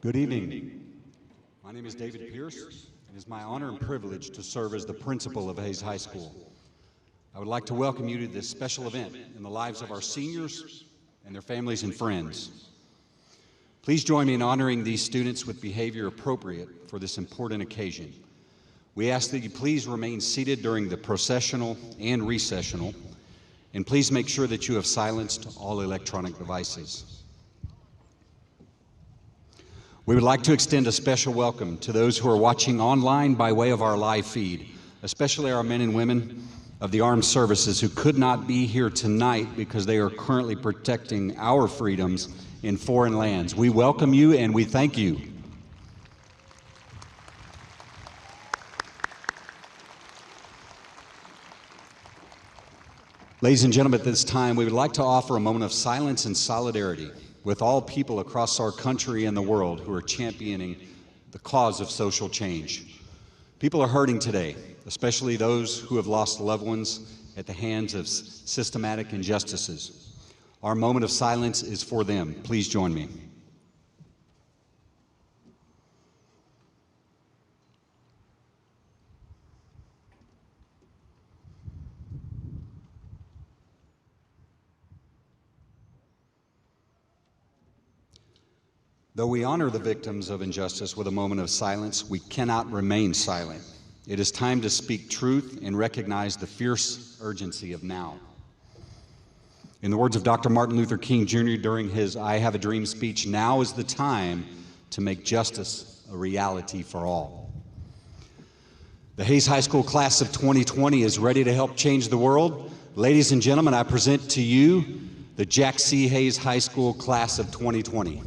Good evening. My name is David Pierce. It is my honor and privilege to serve as the principal of Hayes High School. I would like to welcome you to this special event in the lives of our seniors and their families and friends. Please join me in honoring these students with behavior appropriate for this important occasion. We ask that you please remain seated during the processional and recessional, and please make sure that you have silenced all electronic devices. We would like to extend a special welcome to those who are watching online by way of our live feed, especially our men and women of the armed services who could not be here tonight because they are currently protecting our freedoms in foreign lands. We welcome you and we thank you. Ladies and gentlemen, at this time, we would like to offer a moment of silence and solidarity with all people across our country and the world who are championing the cause of social change. People are hurting today, especially those who have lost loved ones at the hands of systematic injustices. Our moment of silence is for them. Please join me. Though we honor the victims of injustice with a moment of silence, we cannot remain silent. It is time to speak truth and recognize the fierce urgency of now. In the words of Dr. Martin Luther King Jr. during his I Have a Dream speech, now is the time to make justice a reality for all. The Hayes High School class of 2020 is ready to help change the world. Ladies and gentlemen, I present to you the Jack C. Hayes High School class of 2020.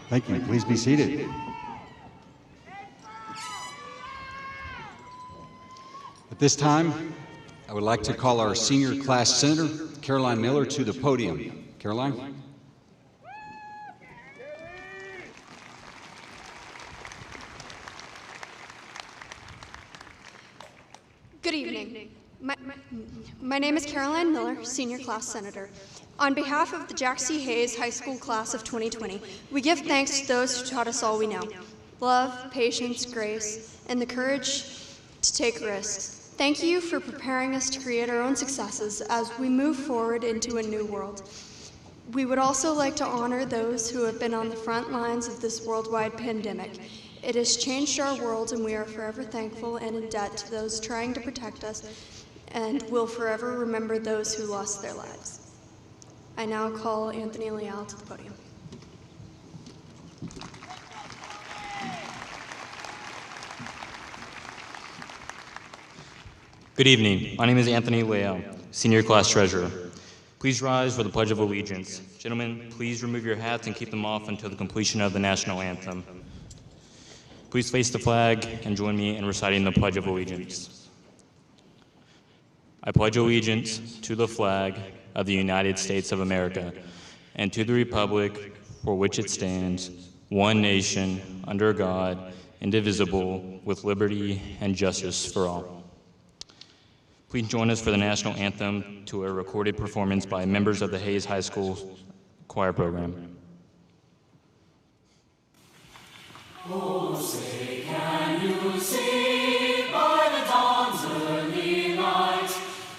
Thank you. Please be seated. At this time, I would like to call our senior class senator, Caroline Miller, to the podium. Caroline? Good evening. My name is Caroline Miller, senior class senator. On behalf of the Jack C. Hayes High School class of 2020, we give thanks to those who taught us all we know: love, patience, grace, and the courage to take risks. Thank you for preparing us to create our own successes as we move forward into a new world. We would also like to honor those who have been on the front lines of this worldwide pandemic. It has changed our world, and we are forever thankful and in debt to those trying to protect us, and will forever remember those who lost their lives. I now call Anthony Leal to the podium. Good evening. My name is Anthony Leal, senior class treasurer. Please rise for the Pledge of Allegiance. Gentlemen, please remove your hats and keep them off until the completion of the national anthem. Please face the flag and join me in reciting the Pledge of Allegiance. I pledge allegiance to the flag of the United States of America and to the republic for which it stands, one nation, under God, indivisible, with liberty and justice for all. Please join us for the national anthem to a recorded performance by members of the Hayes High School choir program. Oh, say, can you see by the dawn's early light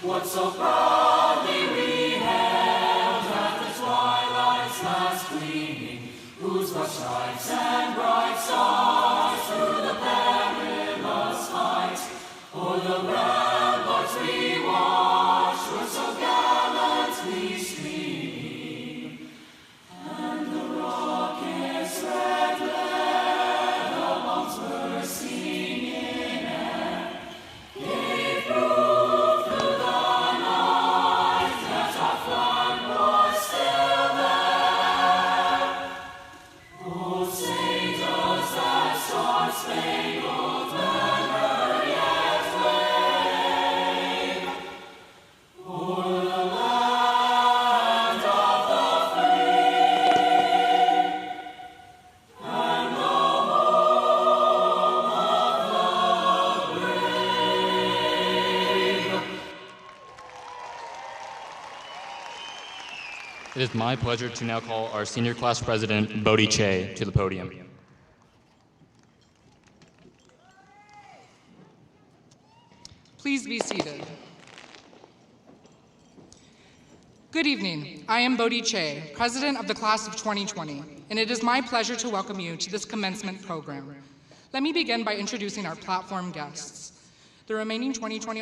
what so proudly we hailed at the twilight's last gleaming, whose rush stripes and bright stars through the perilous fight o'er the ramparts we watched were so gallantly streaming, and the rockets red glare the bombs bursting in air gave proof through the night that our flag was still there. Oh, say does that star-spangled banner yet wave o'er the land of the free and the home of the brave? It is my pleasure to now call our senior class president, Bodhi Che, to the podium. Please be seated. Good evening. I am Bodhi Che, president of the class of 2020, and it is my pleasure to welcome you to this commencement program. Let me begin by introducing our platform guests. The remaining 2020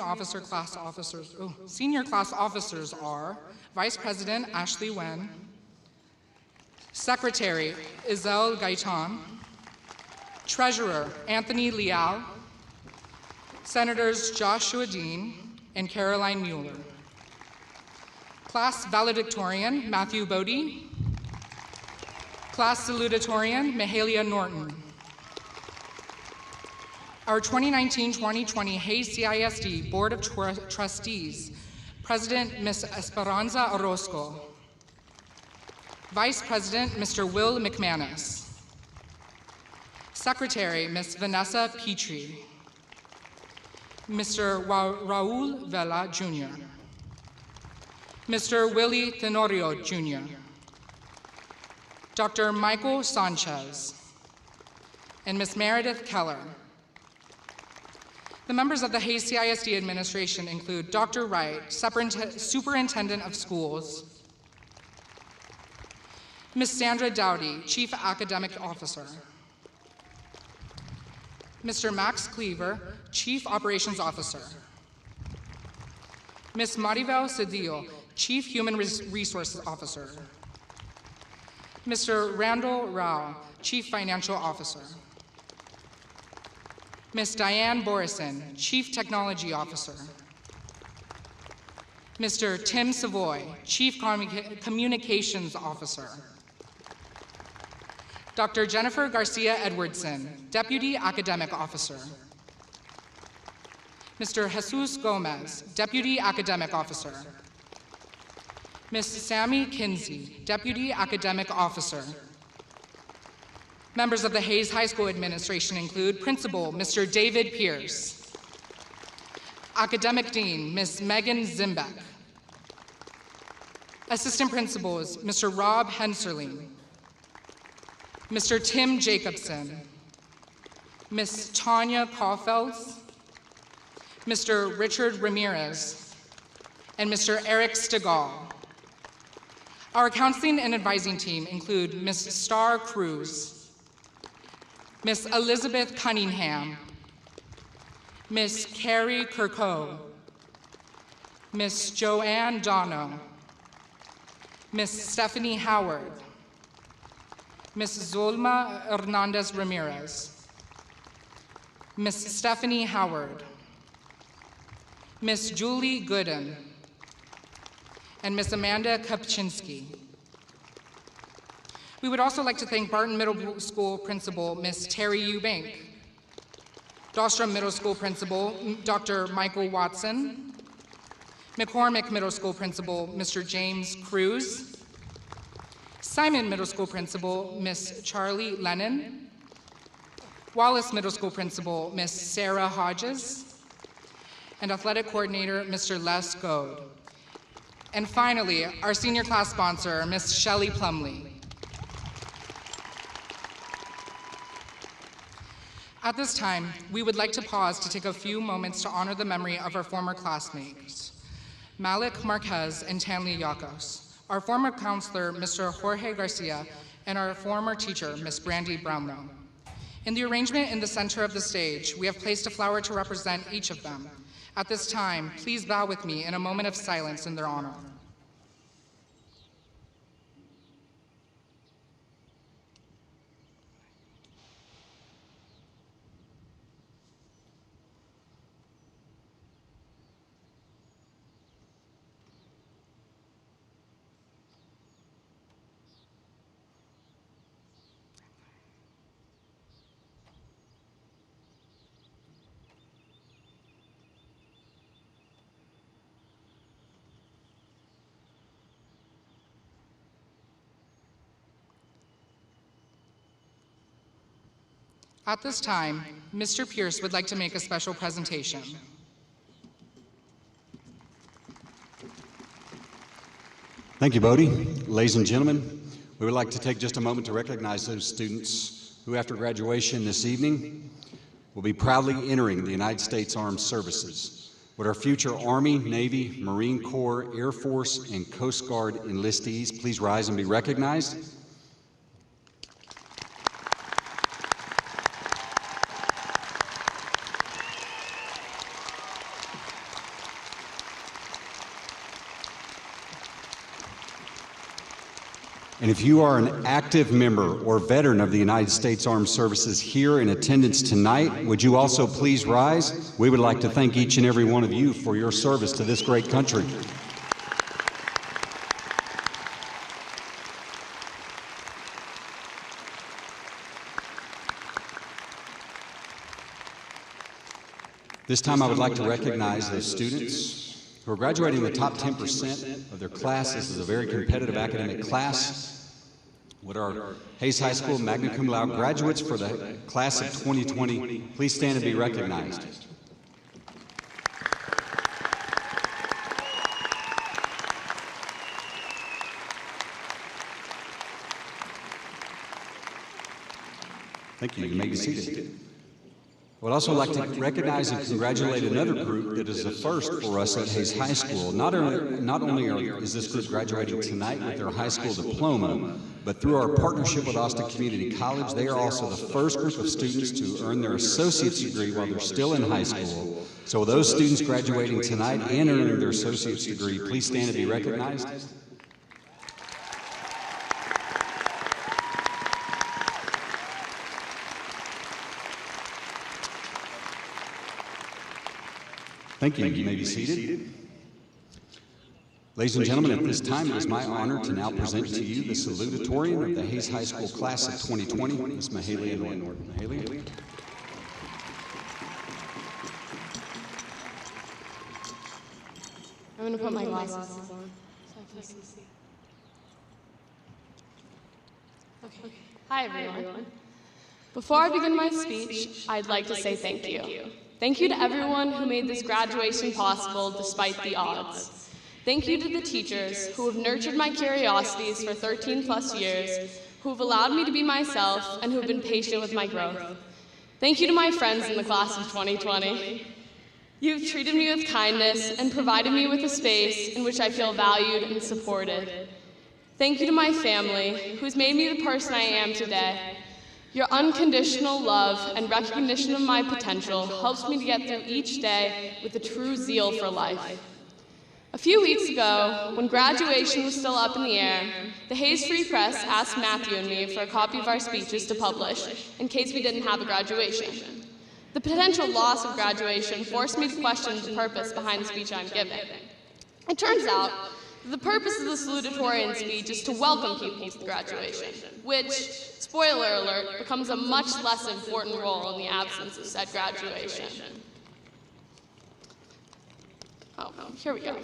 senior class officers are Vice President Ashley Wen, Secretary Isel Gaitan, Treasurer Anthony Leal, Senators Joshua Dean and Caroline Mueller, Class Valedictorian Matthew Bodie, Class Salutatorian Mahalia Norton, our 2019-2020 Hayes CISD Board of Trustees, President Ms. Esperanza Orozco, Vice President Mr. Will McManus, Secretary Ms. Vanessa Petrie, Mr. Raul Vela Jr., Mr. Willie Tenorio Jr., Dr. Michael Sanchez, and Ms. Meredith Keller. The members of the Hayes CISD administration include Dr. Wright, Superintendent of Schools, Ms. Sandra Dowdy, Chief Academic Officer, Mr. Max Cleaver, Chief Operations Officer, Ms. Maribel Cedillo, Chief Human Resources Officer, Mr. Randall Rao, Chief Financial Officer, Ms. Diane Borison, Chief Technology Officer, Mr. Tim Savoy, Chief Communications Officer, Dr. Jennifer Garcia Edwardson, Deputy Academic Officer. Mr. Jesus Gomez, Deputy Academic Officer. Ms. Sammy Kinsey, Deputy Academic Officer. Members of the Hayes High School administration include Principal Mr. David Pierce, Academic Dean Ms. Megan Zimbeck, Assistant Principals Mr. Rob Henserling, Mr. Tim Jacobson, Ms. Tanya Caulfields, Mr. Richard Ramirez, and Mr. Eric Stegall. Our counseling and advising team include Ms. Star Cruz, Ms. Elizabeth Cunningham, Ms. Carrie Kirko, Ms. Joanne Dono, Ms. Stephanie Howard, Ms. Zulma Hernandez Ramirez, Ms. Stephanie Howard, Ms. Julie Gooden, and Ms. Amanda Kopczynski. We would also like to thank Barton Middle School Principal Ms. Terry Eubank, Dahlstrom Middle School Principal Dr. Michael Watson, McCormick Middle School Principal Mr. James Cruz, Simon Middle School Principal Ms. Charlie Lennon, Wallace Middle School Principal Ms. Sarah Hodges, and Athletic Coordinator Mr. Les Goad. And finally, our senior class sponsor, Ms. Shelley Plumley. At this time, we would like to pause to take a few moments to honor the memory of our former classmates, Malik Marquez and Tanley Yakos, our former counselor, Mr. Jorge Garcia, and our former teacher, Ms. Brandy Brownlow. In the arrangement in the center of the stage, we have placed a flower to represent each of them. At this time, please bow with me in a moment of silence in their honor. At this time, Mr. Pierce would like to make a special presentation. Thank you, Bodie. Ladies and gentlemen, we would like to take just a moment to recognize those students who, after graduation this evening, will be proudly entering the United States Armed Services. Would our future Army, Navy, Marine Corps, Air Force, and Coast Guard enlistees please rise and be recognized? And if you are an active member or veteran of the United States Armed Services here in attendance tonight, would you also please rise? We would like to thank each and every one of you for your service to this great country. This time I would like to recognize those students who are graduating the top 10% of their class. This is a very competitive academic class. Would our Hayes High School magna cum laude graduates for the class of 2020 please stand and be recognized? Thank you. You may be seated. I would also like to recognize and congratulate another group that is a first for us at Hayes High School. Not only is this group graduating tonight with their high school diploma, but through our partnership with Austin Community College, they are also the first group of students to earn their associate's degree while they're still in high school. So those students graduating tonight and earning their associate's degree, please stand and be recognized. Thank you. You may be seated. Ladies and gentlemen, at this time, it is my honor to now present to you the salutatorian of the Hayes High School class of 2020, Ms. Mahalia Norton. Mahalia? I'm going to put my glasses on so I can see. Okay. Hi, everyone. Before I begin my speech, I'd like to say thank you. Thank you to everyone who made this graduation possible despite the odds. Thank you to the teachers who have nurtured my curiosities for 13 plus years, who have allowed me to be myself, and who have been patient with my growth. Thank you to my friends in the class of 2020. You've treated me with kindness and provided me with a space in which I feel valued and supported. Thank you to my family, who's made me the person I am today. Your unconditional love and recognition of my potential helps me to get through each day with a true zeal for life. A few weeks ago, when graduation was still up in the air, the Hayes Free Press asked Matthew and me for a copy of our speeches to publish in case we didn't have a graduation. The potential loss of graduation forced me to question the purpose behind the speech I'm giving. It turns out that the purpose of the salutatorian speech is to welcome people to the graduation, which, spoiler alert, becomes a much less important role in the absence of said graduation. Oh, here we go.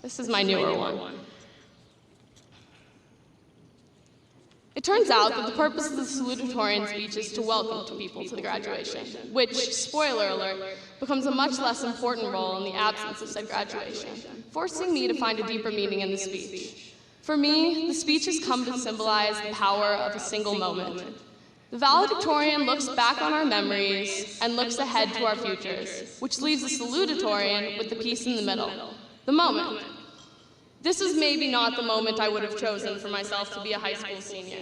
This is my newer one. It turns out that the purpose of the salutatorian speech is to welcome people to the graduation, which, spoiler alert, becomes a much less important role in the absence of said graduation, forcing me to find a deeper meaning in the speech. For me, the speech has come to symbolize the power of a single moment. The valedictorian looks back on our memories and looks ahead to our futures, which leaves the salutatorian with the piece in the middle, the moment. This is maybe not the moment I would have chosen for myself to be a high school senior.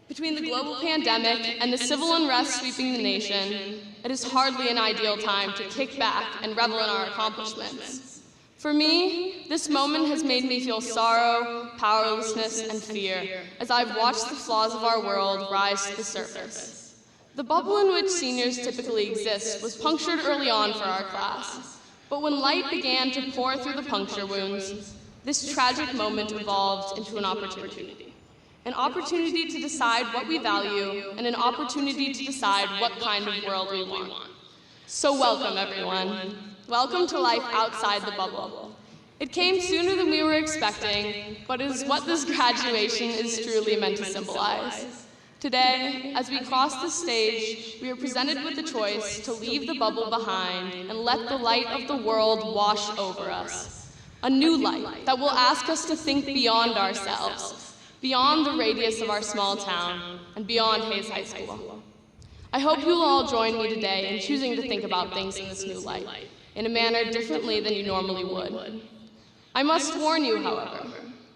Between the global pandemic and the civil unrest sweeping the nation, it is hardly an ideal time to kick back and revel in our accomplishments. For me, this moment has made me feel sorrow, powerlessness, and fear as I've watched the flaws of our world rise to the surface. The bubble in which seniors typically exist was punctured early on for our class, but when light began to pour through the puncture wounds, this tragic moment evolved into an opportunity. An opportunity to decide what we value, and an opportunity to decide what kind of world we want. So welcome, everyone. Welcome to life outside the bubble. It came sooner than we were expecting, but it is what this graduation is truly meant to symbolize. Today, as we cross the stage, we are presented with the choice to leave the bubble behind and let the light of the world wash over us. A new light that will ask us to think beyond ourselves, beyond the radius of our small town, and beyond Hayes High School. I hope you will all join me today in choosing to think about things in this new light, in a manner differently than you normally would. I must warn you, however,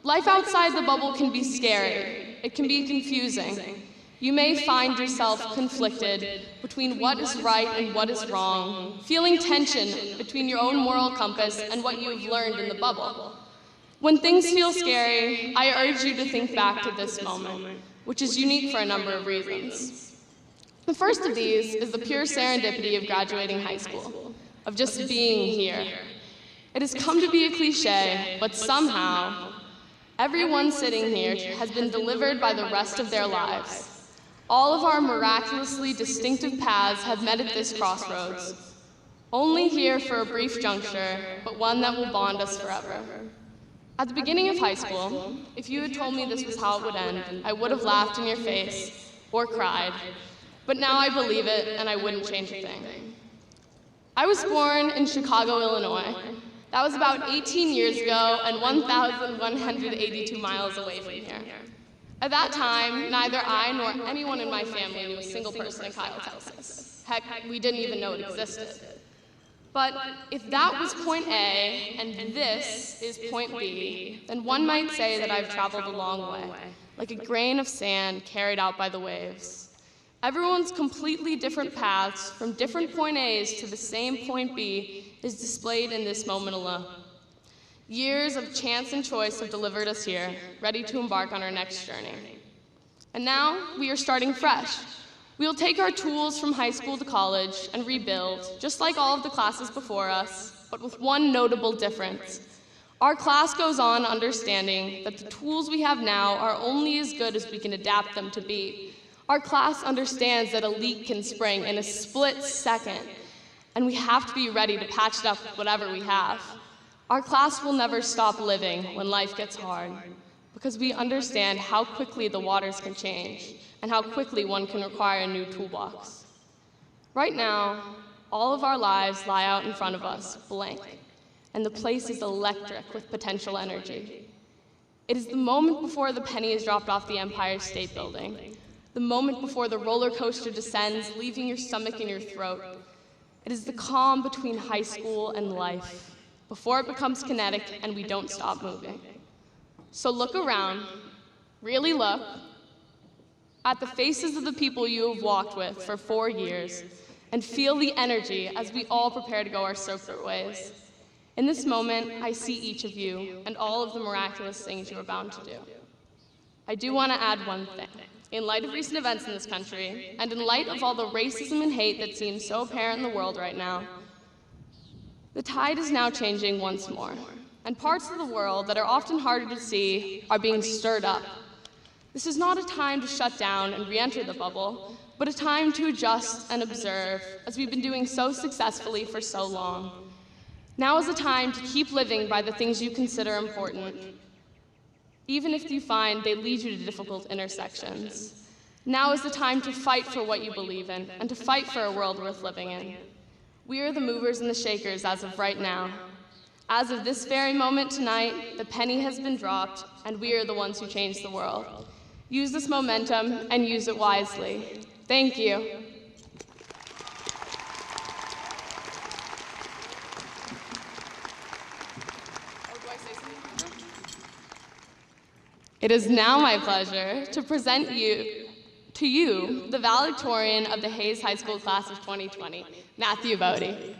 life outside the bubble can be scary. It can be confusing. You may find yourself conflicted between what is right and what is wrong, feeling tension between your own moral compass and what you have learned in the bubble. When things feel scary, I urge you to think back to this moment, which is unique for a number of reasons. The first of these is the pure serendipity of graduating high school, of just being here. It has come to be a cliche, but somehow, everyone sitting here has been delivered by the rest of their lives. All of our miraculously distinctive paths have met at this crossroads, only here for a brief juncture, but one that will bond us forever. At the beginning of high school, if you had told me this was how it would end, I would have laughed in your face or cried. But now I believe it, and I wouldn't change a thing. I was born in Chicago, Illinois. That was about 18 years ago and 1,182 miles away from here. At that time, neither I nor anyone in my family knew a single person in Kyle, Texas. Heck, we didn't even know it existed. But if that was point A and this is point B, then one might say that I've traveled a long way, like a grain of sand carried out by the waves. Everyone's completely different paths from different point A's to the same point B is displayed in this moment alone. Years of chance and choice have delivered us here, ready to embark on our next journey. And now we are starting fresh. We'll take our tools from high school to college and rebuild, just like all of the classes before us, but with one notable difference. Our class goes on understanding that the tools we have now are only as good as we can adapt them to be. Our class understands that a leak can spring in a split second, and we have to be ready to patch it up with whatever we have. Our class will never stop living when life gets hard, because we understand how quickly the waters can change and how quickly one can require a new toolbox. Right now, all of our lives lie out in front of us, blank, and the place is electric with potential energy. It is the moment before the penny is dropped off the Empire State Building, the moment before the roller coaster descends, leaving your stomach in your throat. It is the calm between high school and life, before it becomes kinetic and we don't stop moving. So look around, really look, at the faces of the people you have walked with for 4 years, and feel the energy as we all prepare to go our separate ways. In this moment, I see each of you and all of the miraculous things you are bound to do. I do want to add one thing. In light of recent events in this country, and in light of all the racism and hate that seems so apparent in the world right now, the tide is now changing once more, and parts of the world that are often harder to see are being stirred up. This is not a time to shut down and re-enter the bubble, but a time to adjust and observe, as we've been doing so successfully for so long. Now is the time to keep living by the things you consider important, even if you find they lead you to difficult intersections. Now is the time to fight for what you believe in, and to fight for a world worth living in. We are the movers and the shakers as of right now. As of this very moment tonight, the penny has been dropped, and we are the ones who change the world. Use this momentum and use it wisely. Thank you. It is now my pleasure to present to you the valedictorian of the Hayes High School class of 2020, Matthew Bodie.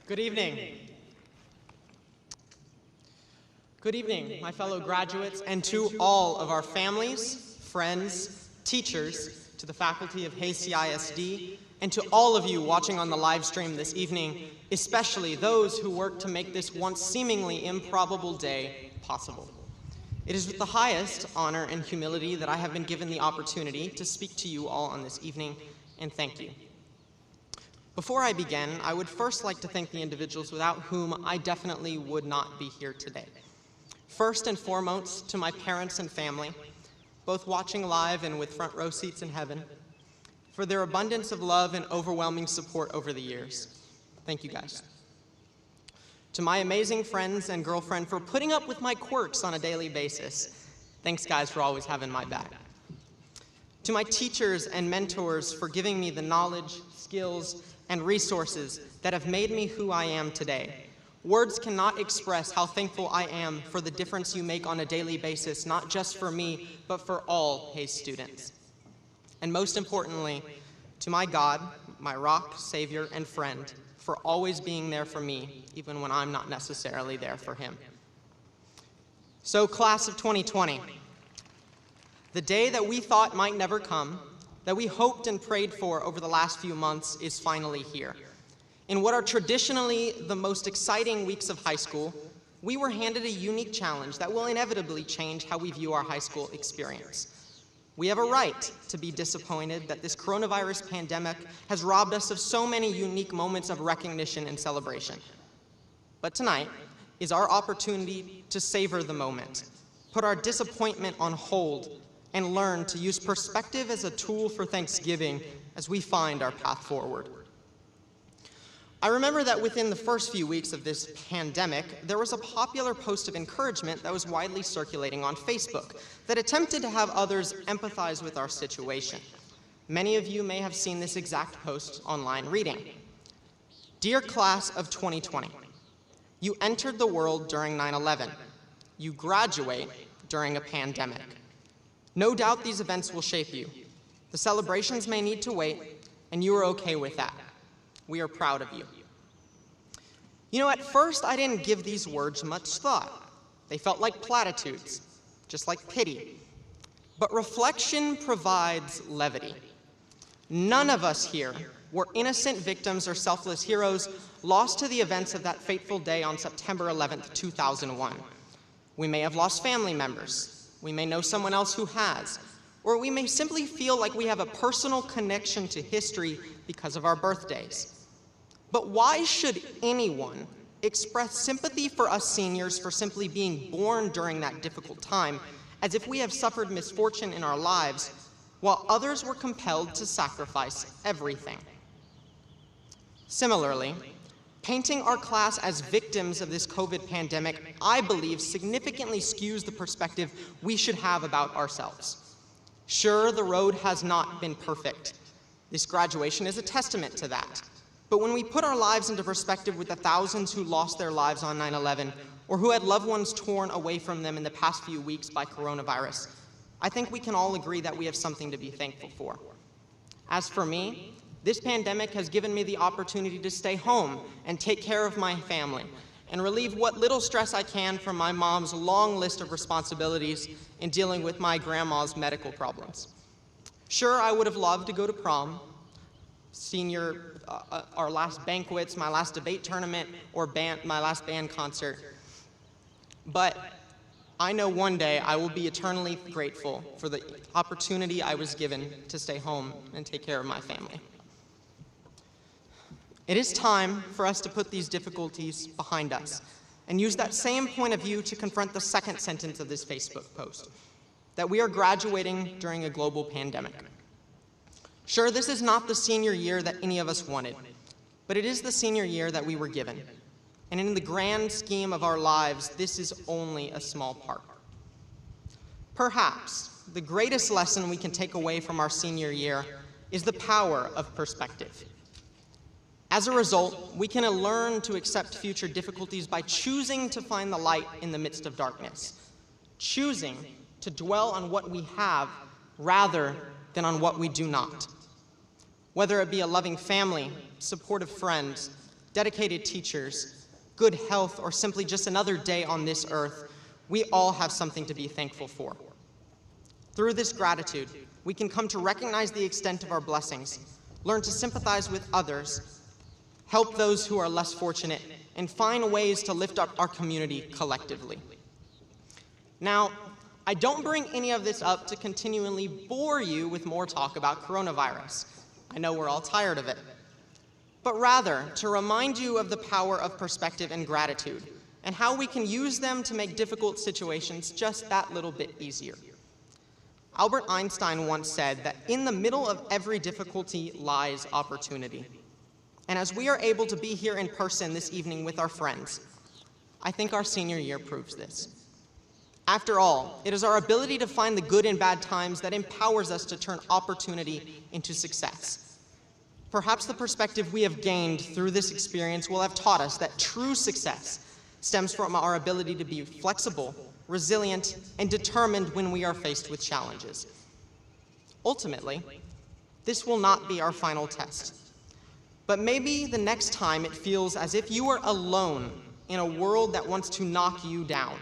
Good evening. Good evening, my fellow graduates, and to all of our families, friends, teachers, to the faculty of Hayes CISD, and to all of you watching on the live stream this evening, especially those who work to make this once seemingly improbable day possible. It is with the highest honor and humility that I have been given the opportunity to speak to you all on this evening, and thank you. Before I begin, I would first like to thank the individuals without whom I definitely would not be here today. First and foremost, to my parents and family, both watching live and with front row seats in heaven, for their abundance of love and overwhelming support over the years. Thank you, guys. To my amazing friends and girlfriend for putting up with my quirks on a daily basis. Thanks, guys, for always having my back. To my teachers and mentors for giving me the knowledge, skills, and resources that have made me who I am today. Words cannot express how thankful I am for the difference you make on a daily basis, not just for me, but for all Hayes students. And most importantly, to my God, my rock, savior, and friend, for always being there for me, even when I'm not necessarily there for him. So, class of 2020, the day that we thought might never come, that we hoped and prayed for over the last few months, is finally here. In what are traditionally the most exciting weeks of high school, we were handed a unique challenge that will inevitably change how we view our high school experience. We have a right to be disappointed that this coronavirus pandemic has robbed us of so many unique moments of recognition and celebration. But tonight is our opportunity to savor the moment, put our disappointment on hold, and learn to use perspective as a tool for Thanksgiving as we find our path forward. I remember that within the first few weeks of this pandemic, there was a popular post of encouragement that was widely circulating on Facebook that attempted to have others empathize with our situation. Many of you may have seen this exact post online reading. Dear class of 2020, you entered the world during 9/11. You graduate during a pandemic. No doubt these events will shape you. The celebrations may need to wait, and you are okay with that. We are proud of you. You know, at first I didn't give these words much thought. They felt like platitudes, just like pity. But reflection provides levity. None of us here were innocent victims or selfless heroes lost to the events of that fateful day on September 11th, 2001. We may have lost family members. We may know someone else who has. Or we may simply feel like we have a personal connection to history because of our birthdays. But why should anyone express sympathy for us seniors for simply being born during that difficult time, as if we have suffered misfortune in our lives, while others were compelled to sacrifice everything? Similarly, painting our class as victims of this COVID pandemic, I believe, significantly skews the perspective we should have about ourselves. Sure, the road has not been perfect. This graduation is a testament to that. But when we put our lives into perspective with the thousands who lost their lives on 9/11, or who had loved ones torn away from them in the past few weeks by coronavirus, I think we can all agree that we have something to be thankful for. As for me, this pandemic has given me the opportunity to stay home and take care of my family and relieve what little stress I can from my mom's long list of responsibilities in dealing with my grandma's medical problems. Sure, I would have loved to go to prom, our last banquets, my last debate tournament, or my last band concert. But I know one day I will be eternally grateful for the opportunity I was given to stay home and take care of my family. It is time for us to put these difficulties behind us and use that same point of view to confront the second sentence of this Facebook post, that we are graduating during a global pandemic. Sure, this is not the senior year that any of us wanted, but it is the senior year that we were given. And in the grand scheme of our lives, this is only a small part. Perhaps the greatest lesson we can take away from our senior year is the power of perspective. As a result, we can learn to accept future difficulties by choosing to find the light in the midst of darkness, choosing to dwell on what we have rather than on what we do not. Whether it be a loving family, supportive friends, dedicated teachers, good health, or simply just another day on this earth, we all have something to be thankful for. Through this gratitude, we can come to recognize the extent of our blessings, learn to sympathize with others, help those who are less fortunate, and find ways to lift up our community collectively. Now, I don't bring any of this up to continually bore you with more talk about coronavirus. I know we're all tired of it. But rather, to remind you of the power of perspective and gratitude, and how we can use them to make difficult situations just that little bit easier. Albert Einstein once said that in the middle of every difficulty lies opportunity. And as we are able to be here in person this evening with our friends, I think our senior year proves this. After all, it is our ability to find the good in bad times that empowers us to turn opportunity into success. Perhaps the perspective we have gained through this experience will have taught us that true success stems from our ability to be flexible, resilient, and determined when we are faced with challenges. Ultimately, this will not be our final test. But maybe the next time it feels as if you are alone in a world that wants to knock you down.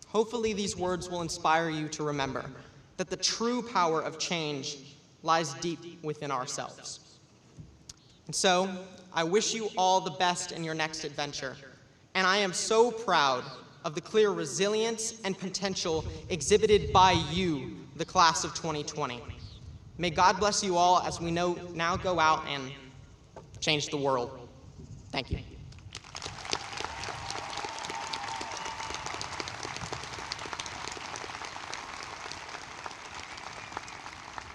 Hopefully these words will inspire you to remember that the true power of change lies deep within ourselves. And so, I wish you all the best in your next adventure, and I am so proud of the clear resilience and potential exhibited by you, the class of 2020. May God bless you all as we now go out and change the world. Thank you.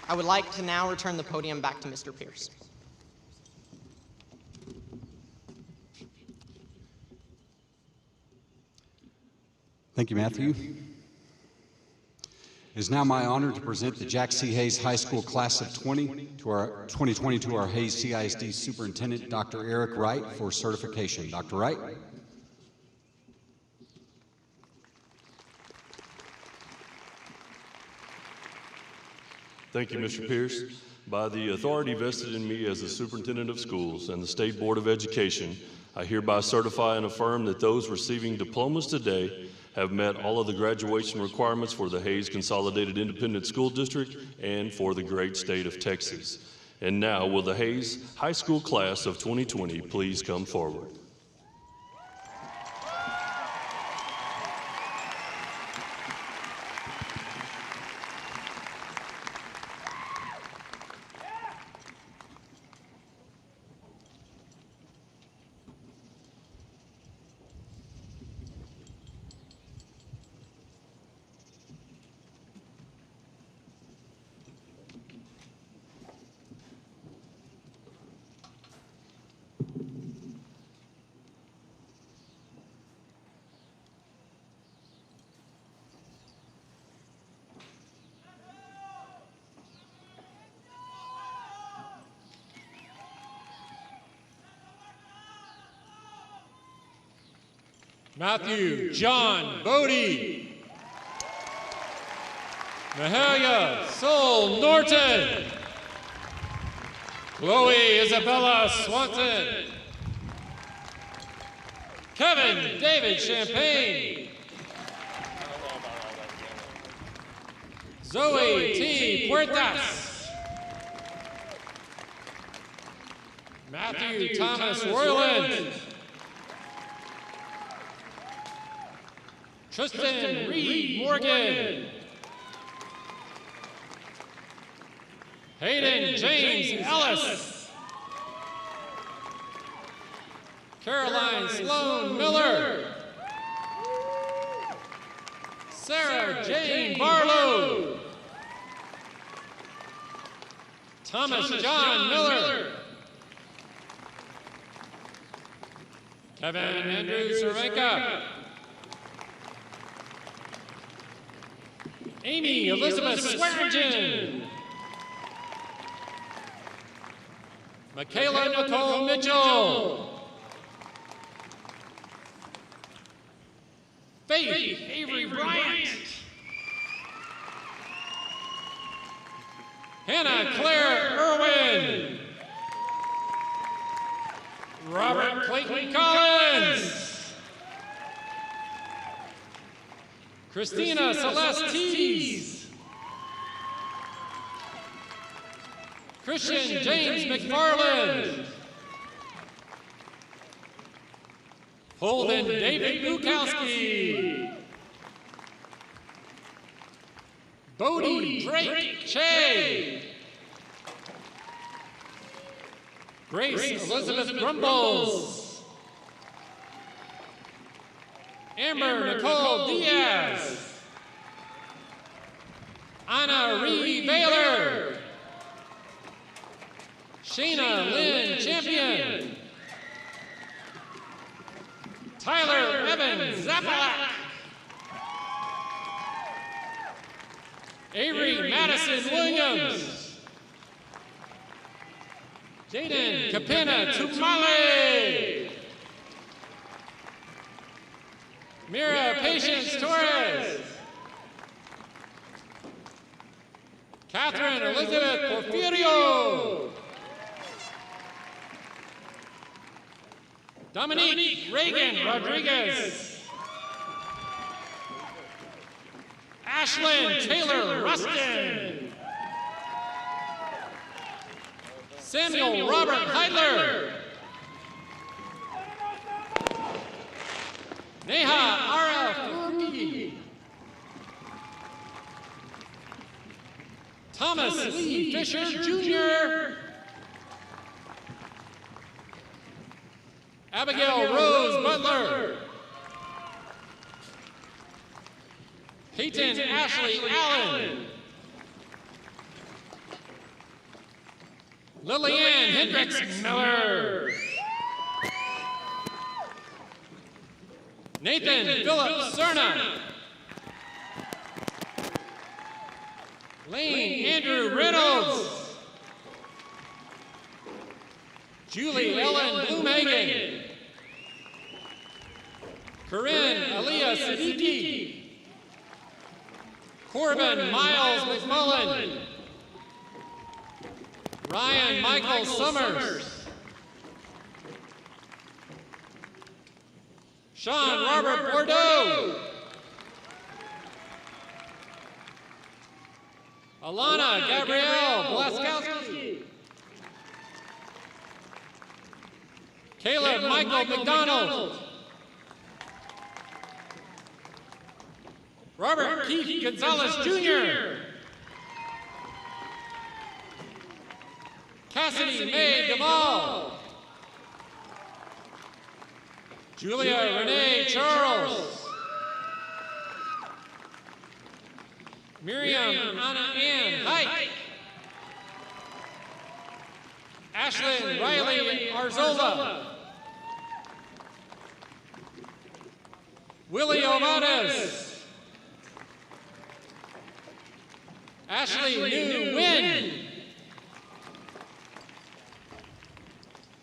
I would like to now return the podium back to Mr. Pierce. Thank you, Matthew. It is now my honor to present the Jack C. Hayes High School Class of 2020 to our Hayes CISD Superintendent, Dr. Eric Wright, for certification. Dr. Wright. Thank you, Mr. Pierce. By the authority vested in me as the Superintendent of Schools and the State Board of Education, I hereby certify and affirm that those receiving diplomas today have met all of the graduation requirements for the Hayes Consolidated Independent School District and for the great state of Texas. And now, will the Hayes High School class of 2020 please come forward? Matthew John Bodie. Mahalia Sol Norton. Chloe Isabella Swanson. Kevin David Champagne. Zoe T. Puertas. Matthew Thomas Royland. Tristan Reed Morgan. Hayden James Ellis. Caroline Sloan Miller. Sarah Jane Barlow. Thomas John Miller. Kevin Andrew Cervenka. Amy Elizabeth Swearingen. Michaela Nicole Mitchell. Faith Avery Bryant. Hannah Claire Irwin. Robert Clayton Collins. Christina Celeste Tees. Christian James McFarland. Holden David Bukowski. Bodie Drake Che. Grace Elizabeth Grumbles. Amber Nicole Diaz. Anna Reed Baylor. Shayna Lynn Champion. Tyler Evan Zapalak. Avery Madison Williams. Jaden Kapena Tumale. Mira Patience Torres. Catherine Elizabeth Porfirio. Dominique Reagan Rodriguez. Ashlyn Taylor Rustin. Samuel Robert Heidler. Neha Ara Furki. Thomas Lee Fisher Jr. Abigail Rose Butler. Peyton Ashley Allen. Lillian Hendricks Miller. Nathan Philip Cerna. Lane Andrew Reynolds. Julie Ellen Bloomhagen. Corinne Aliyah Siddiqui. Corbin Miles McMullen. Ryan Michael Summers. Sean Robert Bordeaux. Alana Gabrielle Blaskowski. Caleb Michael McDonald. Robert Keith Gonzalez Jr. Cassidy May Duvall. Julia Renee Charles. Miriam Anna Ann Hike. Ashlyn Riley Arzola. Willie Ovades. Ashley New Win.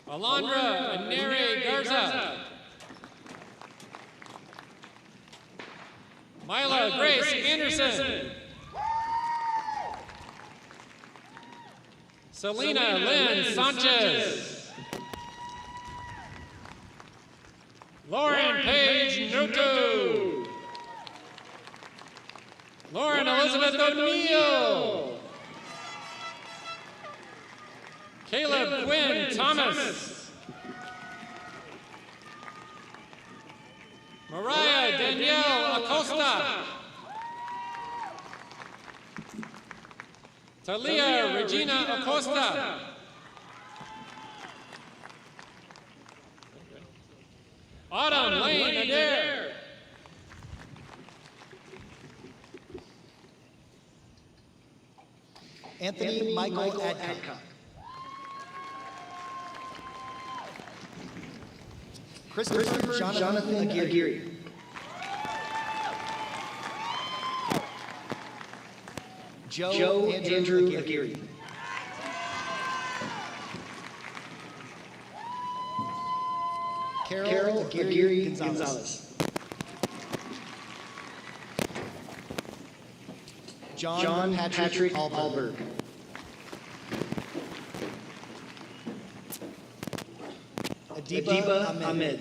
Alondra Anere Garza. Mila Grace Anderson. Selena Lynn Sanchez. Lauren Page Noto. Lauren Elizabeth O'Neill. Caleb Quinn Thomas. Mariah Danielle Acosta. Talia Regina Acosta. Autumn Lane Adair. Anthony Michael Adcock. Christopher Jonathan Aguirre. Joe Andrew Aguirre. Carol Aguirre Gonzalez. John Patrick Alberg. Adiba Ahmed.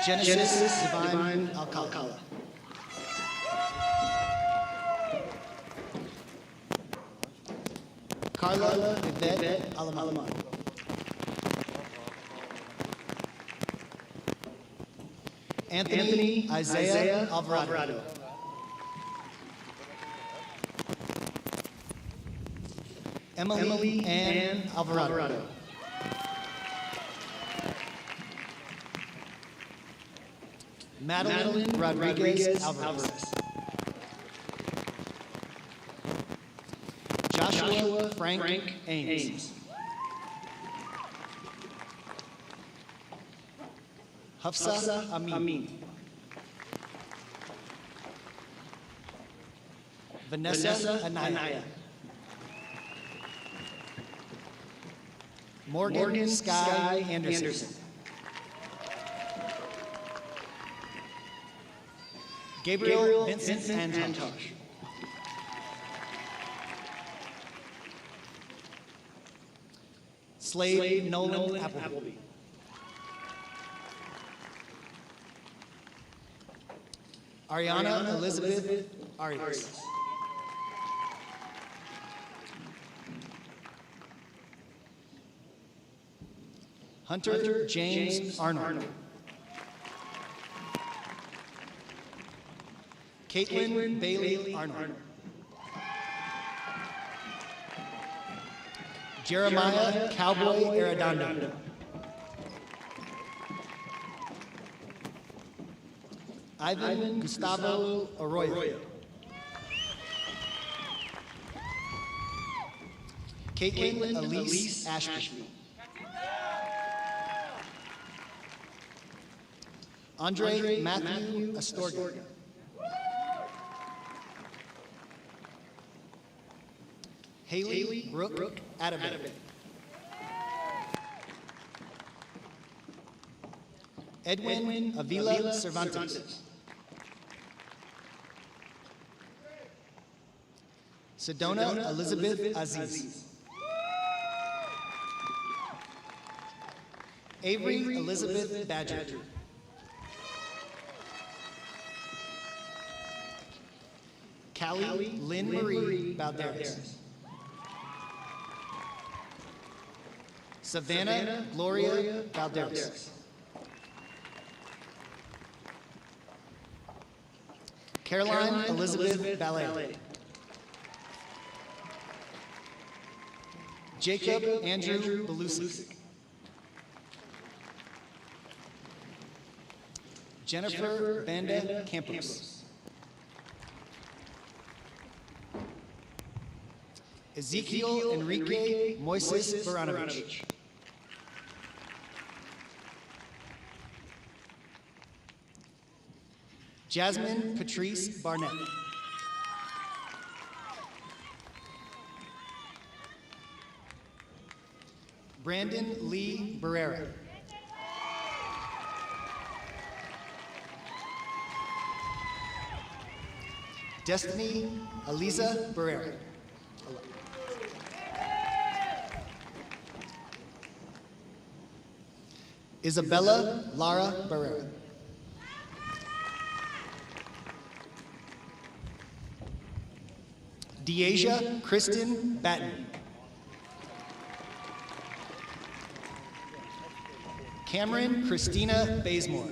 Genesis Divine Alcala. Carla Yvette Alaman. Anthony Isaiah Alvarado. Emily Ann Alvarado. Madeline Rodriguez Alvarez. Joshua Frank Ames. Hafsa Amin. Vanessa Anaya. Morgan Sky Anderson. Gabriel Vincent Antosh. Slade Nolan Appleby. Ariana Elizabeth Arias. Hunter James Arnold. Caitlin Bailey Arnold. Jeremiah Cowboy Arredondo. Ivan Gustavo Arroyo. Caitlin Elise Ashby. Andre Matthew Astorga. Haley Brooke Adabay. Edwin Avila Cervantes. Sedona Elizabeth Aziz. Avery Elizabeth Badger. Callie Lynn Marie Balderas. Savannah Gloria Valderas. Caroline Elizabeth Ballet. Jacob Andrew Belusi. Jennifer Banda Campos. Ezekiel Enrique Moises Baranovich. Jasmine Patrice Barnett. Brandon Lee Barrera. Destiny Aliza Barrera. Isabella Lara Barrera. Deasia Kristen Batten. Cameron Christina Bazemore.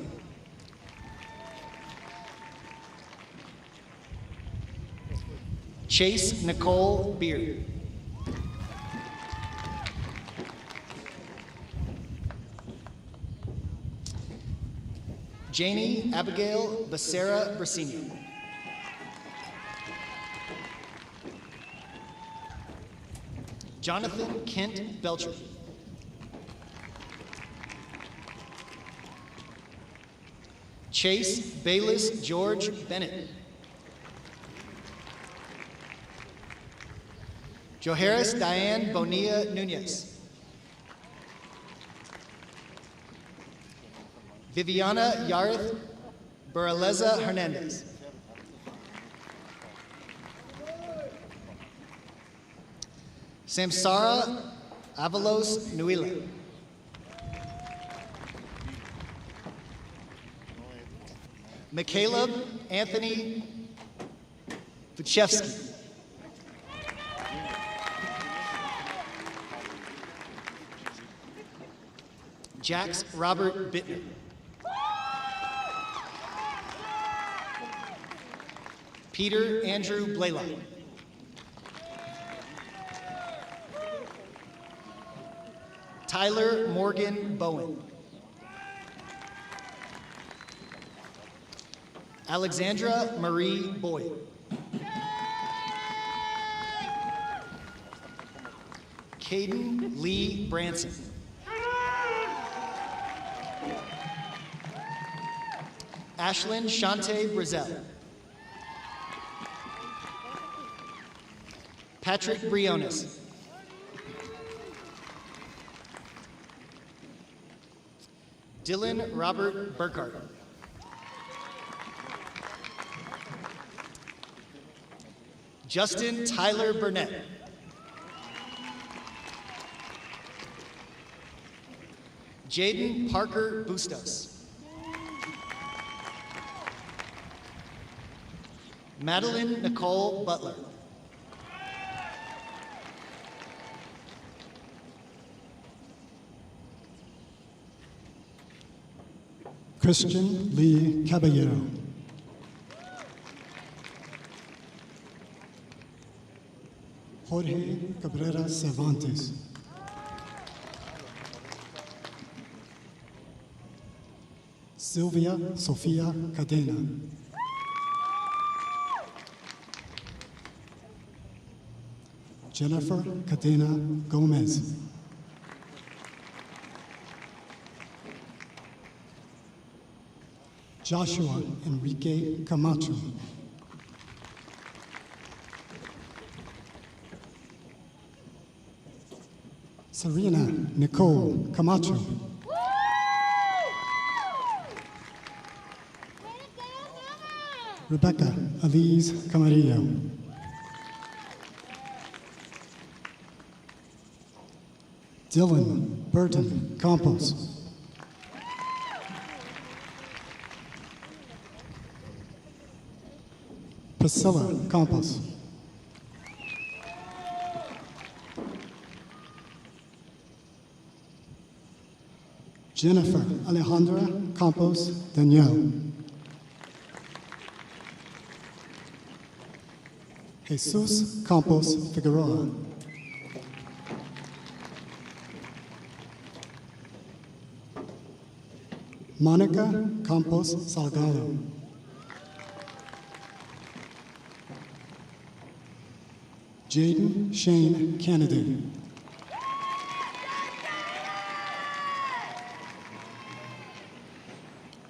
Chase Nicole Beard. Janie Abigail Becerra Brasino. Jonathan Kent Belcher. Chase Bayless George Bennett. Joharis Diane Bonilla Nunez. Viviana Yarith Buraleza Hernandez. Samsara Avalos Nuila. Caleb Anthony Vuchevsky. Jax Robert Bittner. Peter Andrew Blaylock. Tyler Morgan Bowen. Alexandra Marie Boyd. Caden Lee Branson. Ashlyn Shante Brazel. Patrick Briones. Dylan Robert Burkhart. Justin Tyler Burnett. Jaden Parker Bustos. Madeline Nicole Butler. Christian Lee Caballero. Jorge Cabrera Cervantes. Sylvia Sofia Cadena. Jennifer Cadena Gomez. Joshua Enrique Camacho. Serena Nicole Camacho. Rebecca Elise Camarillo. Dylan Burton Campos. Priscilla Campos. Jennifer Alejandra Campos Danielle. Jesus Campos Figueroa. Monica Campos Salgado. Jaden Shane Kennedy.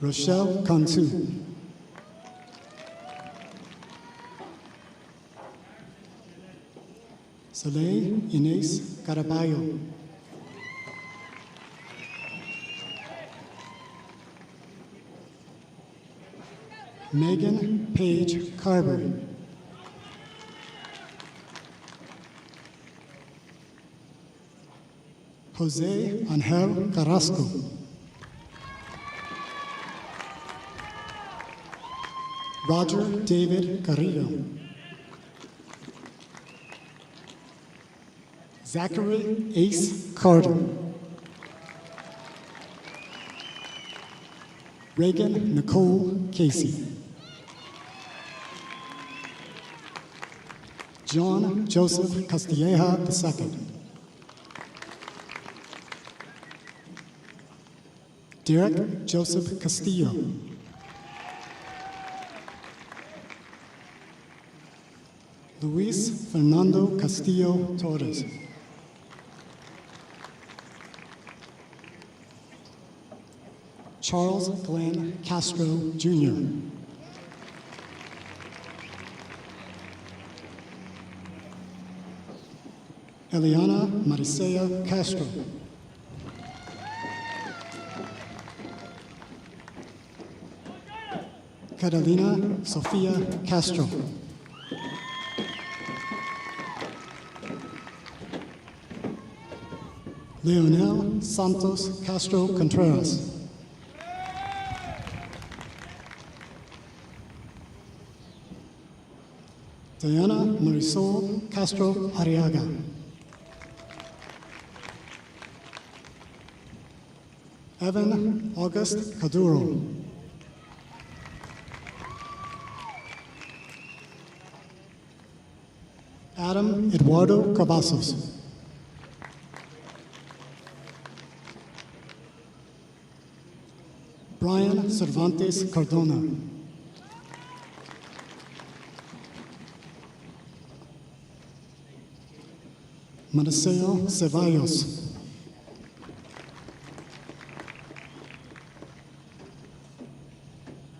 Rochelle Cantu. Soleil Inés Caraballo. Megan Paige Carberry. Jose Angel Carrasco. Roger David Carrillo. Zachary Ace Carter. Reagan Nicole Casey. John Joseph Castilleja II. Derek Joseph Castillo. Luis Fernando Castillo Torres. Charles Glenn Castro Jr. Eliana Maricea Castro. Catalina Sofia Castro. Leonel Santos Castro Contreras. Diana Marisol Castro Arriaga. Evan August Caduro. Adam Eduardo Cavazos. Brian Cervantes Cardona. Marcelo Ceballos.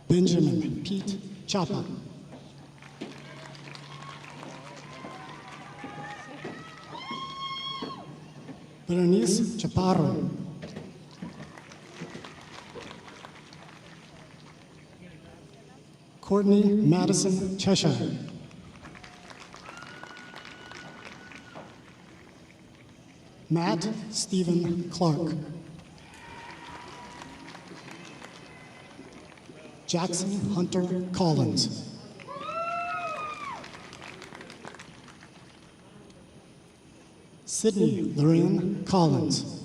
Benjamin Pete Chapa. Berenice Chaparro. Courtney Madison Cheshire. Matt Stephen Clark. Jackson Hunter Collins. Sydney Lorraine Collins.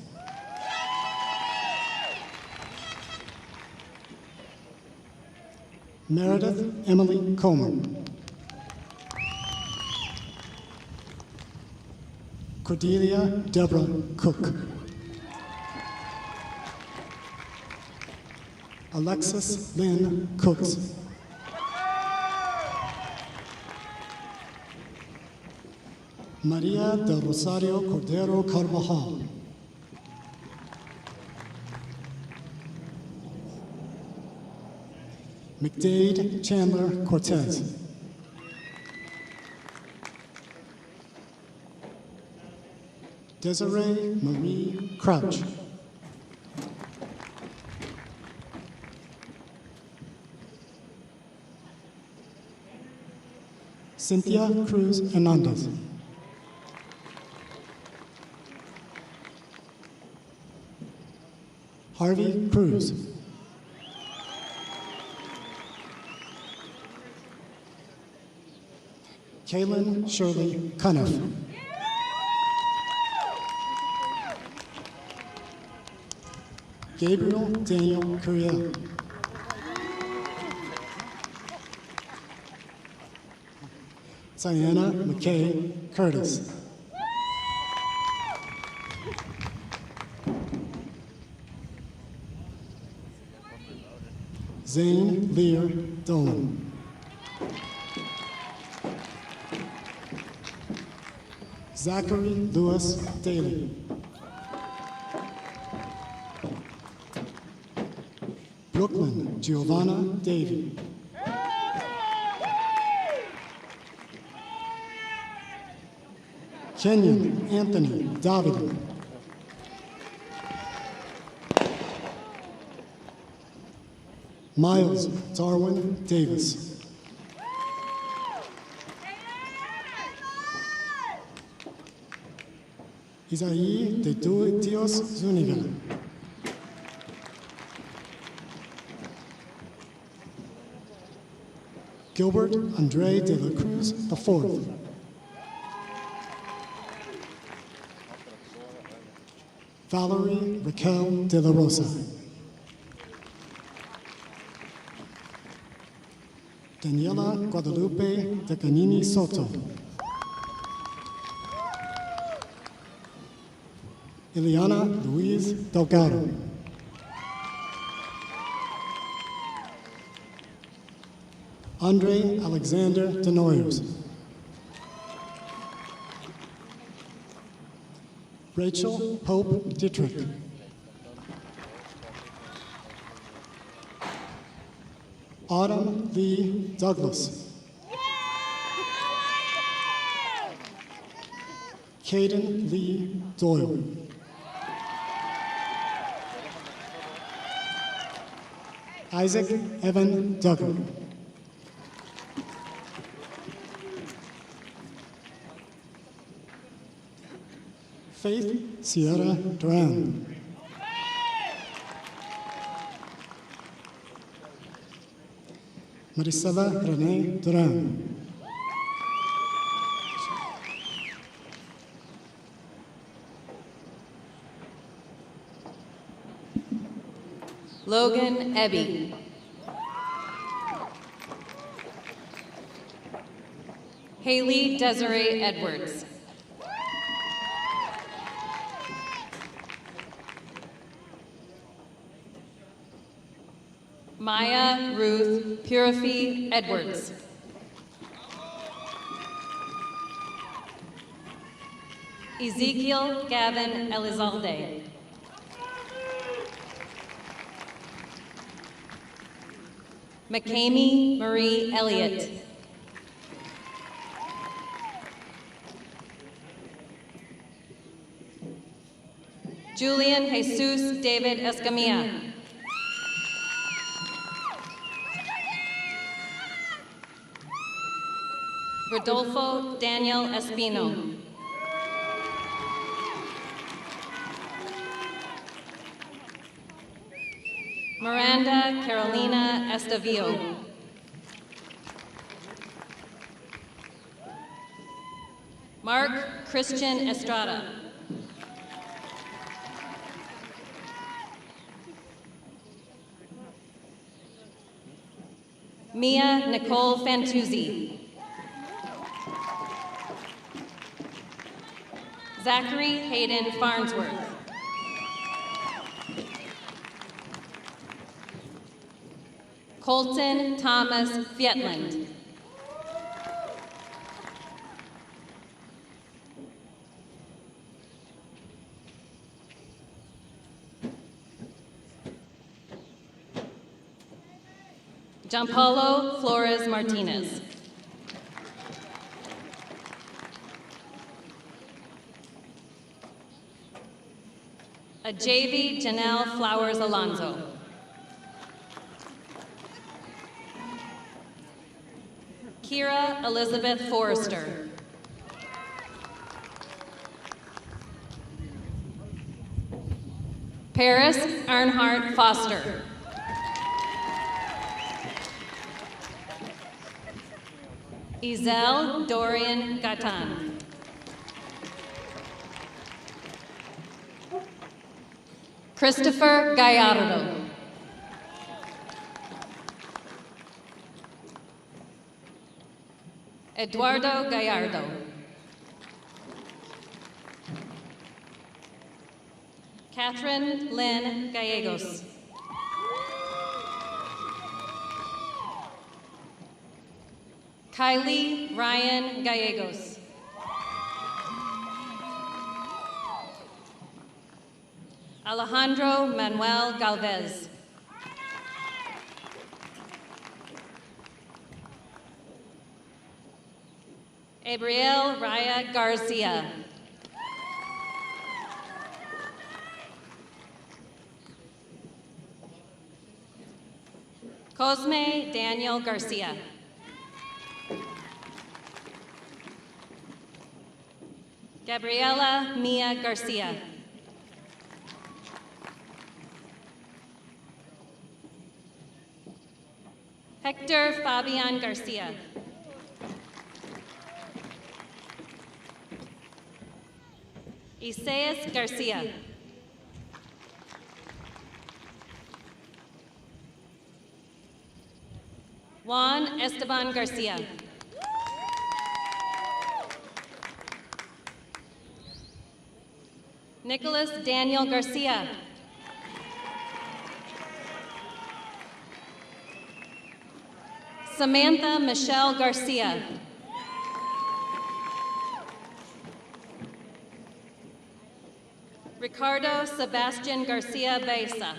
Meredith Emily Comer. Cordelia Deborah Cook. Alexis Lynn Cooks. Maria del Rosario Cordero Carvajal. McDade Chandler Cortez. Desiree Marie Crouch. Cynthia Cruz Hernandez. Harvey Cruz. Kaylin Shirley Cuniff. Gabriel Daniel Curiel. Diana McKay Curtis. Zane Lear Dolan. Zachary Lewis Daly. Brooklyn Giovanna Davy. Kenyon Anthony David. Miles Darwin Davis. Isaí de Dios Zuniga. Gilbert Andre de la Cruz IV. Valerie Raquel de la Rosa. Daniela Guadalupe de Canini Soto. Ileana Luis Delgado. Andre Alexander Denoyers. Rachel Pope Dietrich. Autumn Lee Douglas. Caden Lee Doyle. Isaac Evan Duggar. Faith Sierra Duran. Marisela Renee Duran. Logan Ebby. Haley Desiree Edwards. Maya Ruth Purify Edwards. Ezekiel Gavin Elizalde. McCamey Marie Elliott. Julian Jesus David Escamilla. Rodolfo Daniel Espino. Miranda Carolina Estavillo. Mark Christian Estrada. Mia Nicole Fantuzzi. Zachary Hayden Farnsworth. Colton Thomas Fietland. Gianpaolo Flores Martinez. Ajavi Janelle Flowers Alonso. Kira Elizabeth Forrester. Paris Earnhardt Foster. Ezel Dorian Gatan. Christopher Gallardo. Eduardo Gallardo. Catherine Lynn Gallegos. Kylie Ryan Gallegos. Alejandro Manuel Galvez. Abriel Raya Garcia. Cosme Daniel Garcia. Gabriela Mia Garcia. Hector Fabian Garcia. Isaias Garcia. Juan Esteban Garcia. Nicholas Daniel Garcia. Samantha Michelle Garcia. Ricardo Sebastian Garcia Beza.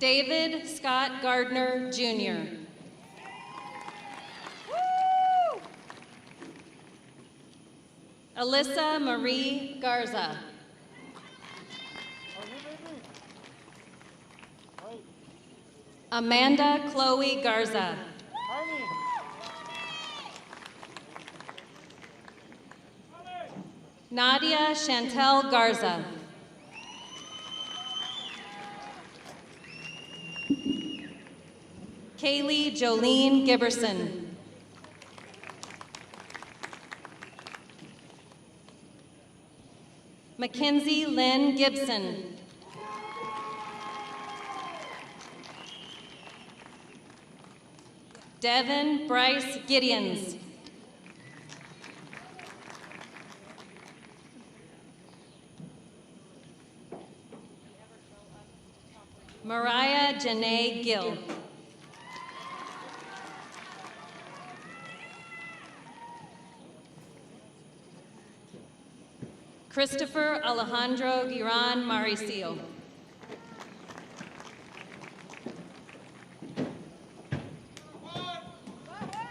David Scott Gardner, Jr. Alyssa Marie Garza. Amanda Chloe Garza. Nadia Chantel Garza. Kaylee Jolene Giberson. Mackenzie Lynn Gibson. Devin Bryce Gideons. Mariah Janae Gill. Christopher Alejandro Giran Mauricio.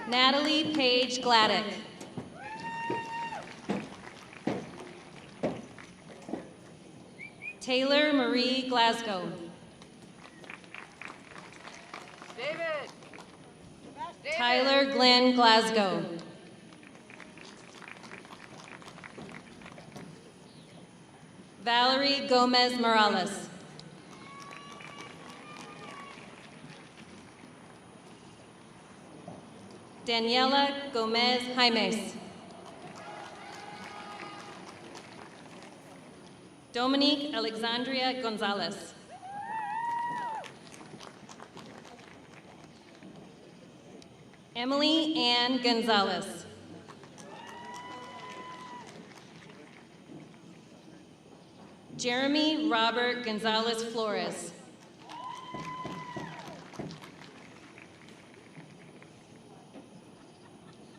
Natalie Paige Gladdick. Taylor Marie Glasgow. Tyler Glenn Glasgow. Valerie Gomez Morales. Daniela Gomez Jaimes. Dominique Alexandria Gonzalez. Emily Ann Gonzalez. Jeremy Robert Gonzalez Flores.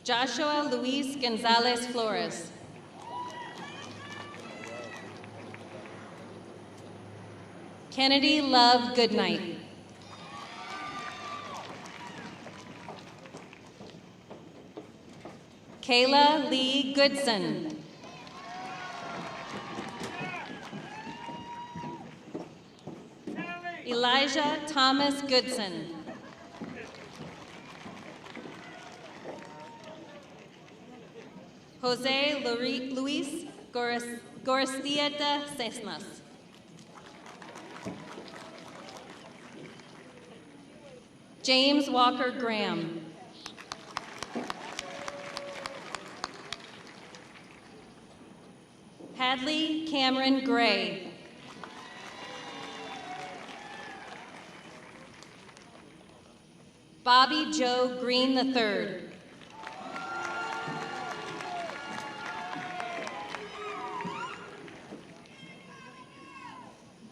Joshua Luis Gonzalez Flores. Kennedy Love Goodnight. Kayla Lee Goodson. Elijah Thomas Goodson. Jose Luis Gorestieta Sesmas. James Walker Graham. Hadley Cameron Gray. Bobby Joe Green III.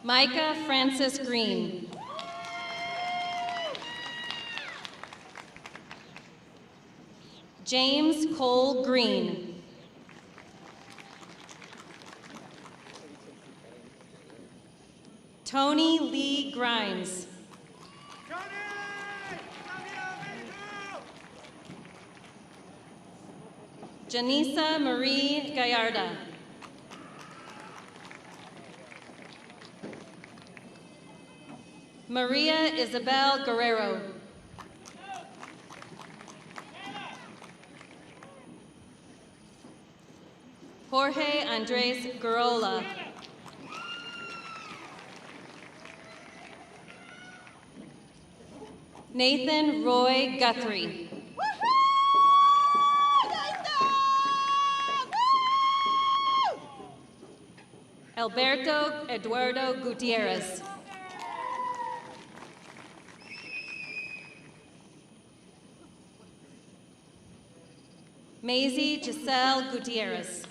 Micah Francis Green. James Cole Green. Tony Lee Grimes. Janisa Marie Gallarda. Maria Isabel Guerrero. Jorge Andres Guerola. Nathan Roy Guthrie. Alberto Eduardo Gutierrez. Maisie Giselle Gutierrez.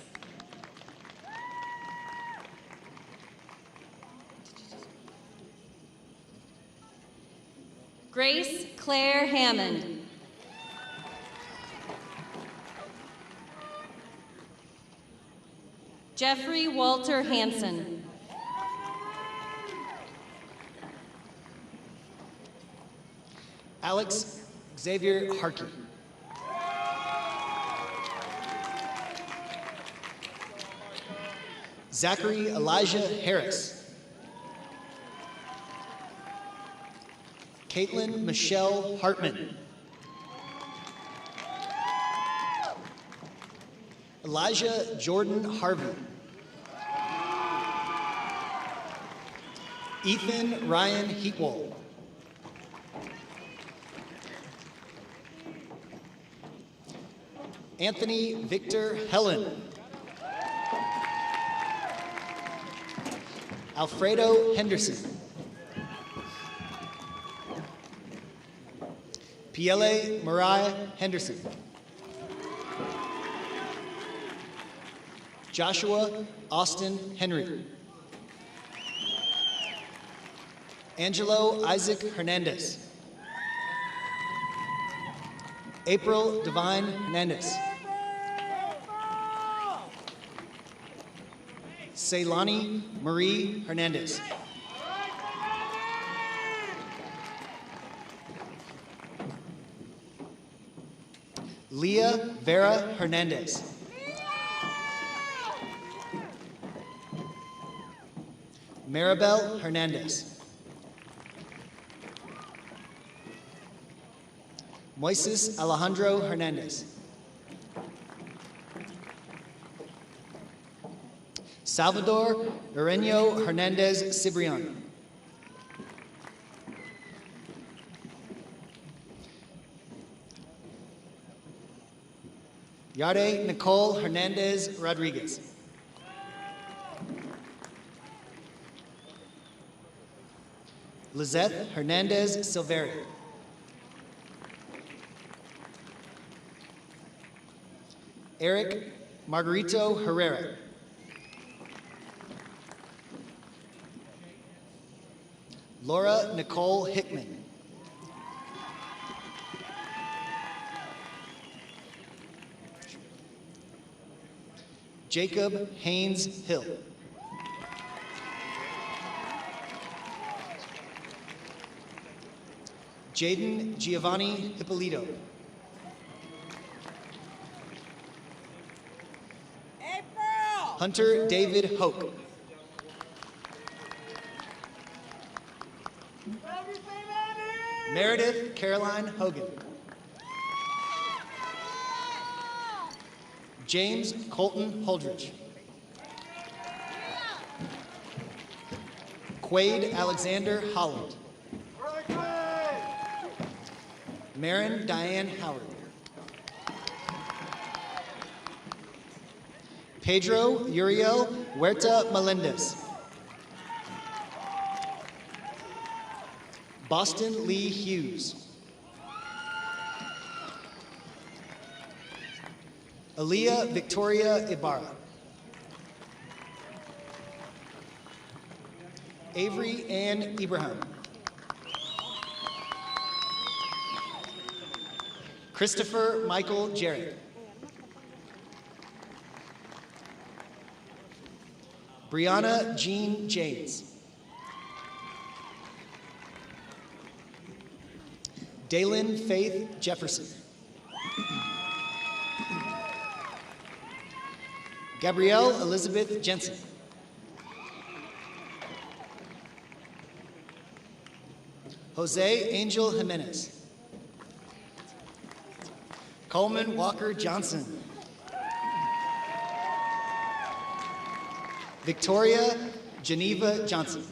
Grace Claire Hammond. Jeffrey Walter Hansen. Alex Xavier Harkey. Zachary Elijah Harris. Caitlin Michelle Hartman. Elijah Jordan Harvey. Ethan Ryan Heatwall. Anthony Victor Helen. Alfredo Henderson. Piele Mariah Henderson. Joshua Austin Henry. Angelo Isaac Hernandez. April Divine Hernandez. Ceylani Marie Hernandez. Leah Vera Hernandez. Maribel Hernandez. Moises Alejandro Hernandez. Salvador Eugenio Hernandez Cibrian. Yarde Nicole Hernandez Rodriguez. Lizeth Hernandez Silveri. Eric Margarito Herrera. Laura Nicole Hickman. Jacob Haynes Hill. Jaden Giovanni Hippolito. Hunter David Hoke. Meredith Caroline Hogan. James Colton Holdridge. Quade Alexander Holland. Marin Diane Howard. Pedro Uriel Huerta Melendez. Boston Lee Hughes. Aaliyah Victoria Ibarra. Avery Ann Ibrahim. Christopher Michael Jarrett. Brianna Jean James. Dalen Faith Jefferson. Gabrielle Elizabeth Jensen. Jose Angel Jimenez. Coleman Walker Johnson. Victoria Geneva Johnson.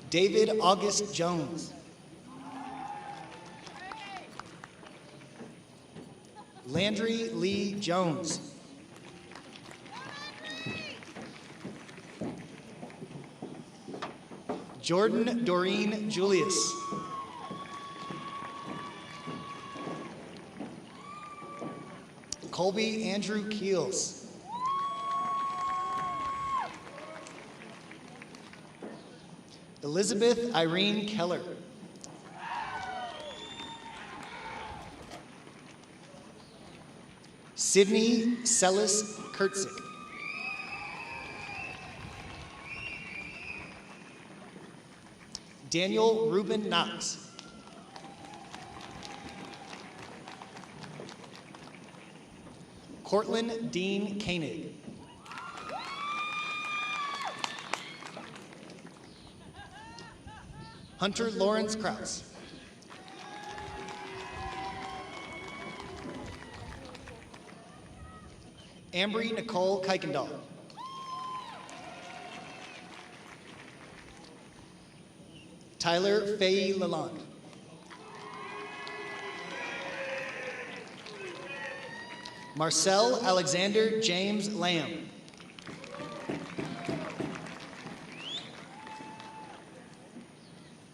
David August Jones. Landry Lee Jones. Jordan Doreen Julius. Colby Andrew Keels. Elizabeth Irene Keller. Sydney Celis Kurtzik. Daniel Ruben Knox. Cortland Dean Koenig. Hunter Lawrence Krause. Ambry Nicole Kuykendall. Tyler Faye Lalonde. Marcel Alexander James Lamb.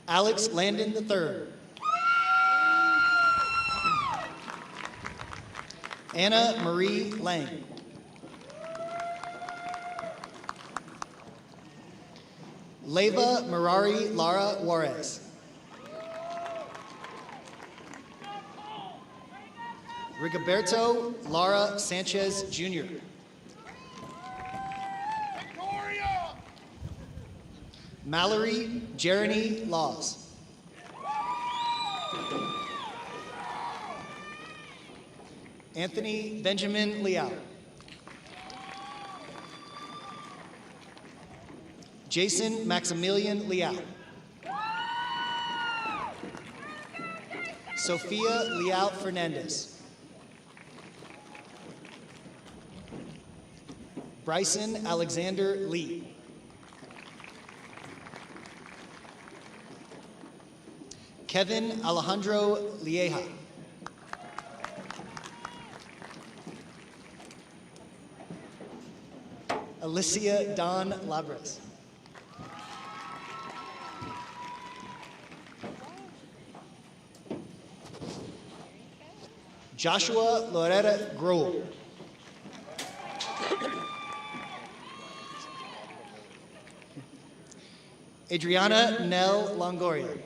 Alex Landon III. Anna Marie Lang. Leva Mirari Lara Juarez. Rigoberto Lara Sanchez Jr. Mallory Jeremy Laws. Anthony Benjamin Liao. Jason Maximilian Liao. Sophia Liao Fernandez. Bryson Alexander Lee. Kevin Alejandro Lieja. Alicia Don Labres. Joshua Loretta Grohl. Adriana Nell Longoria.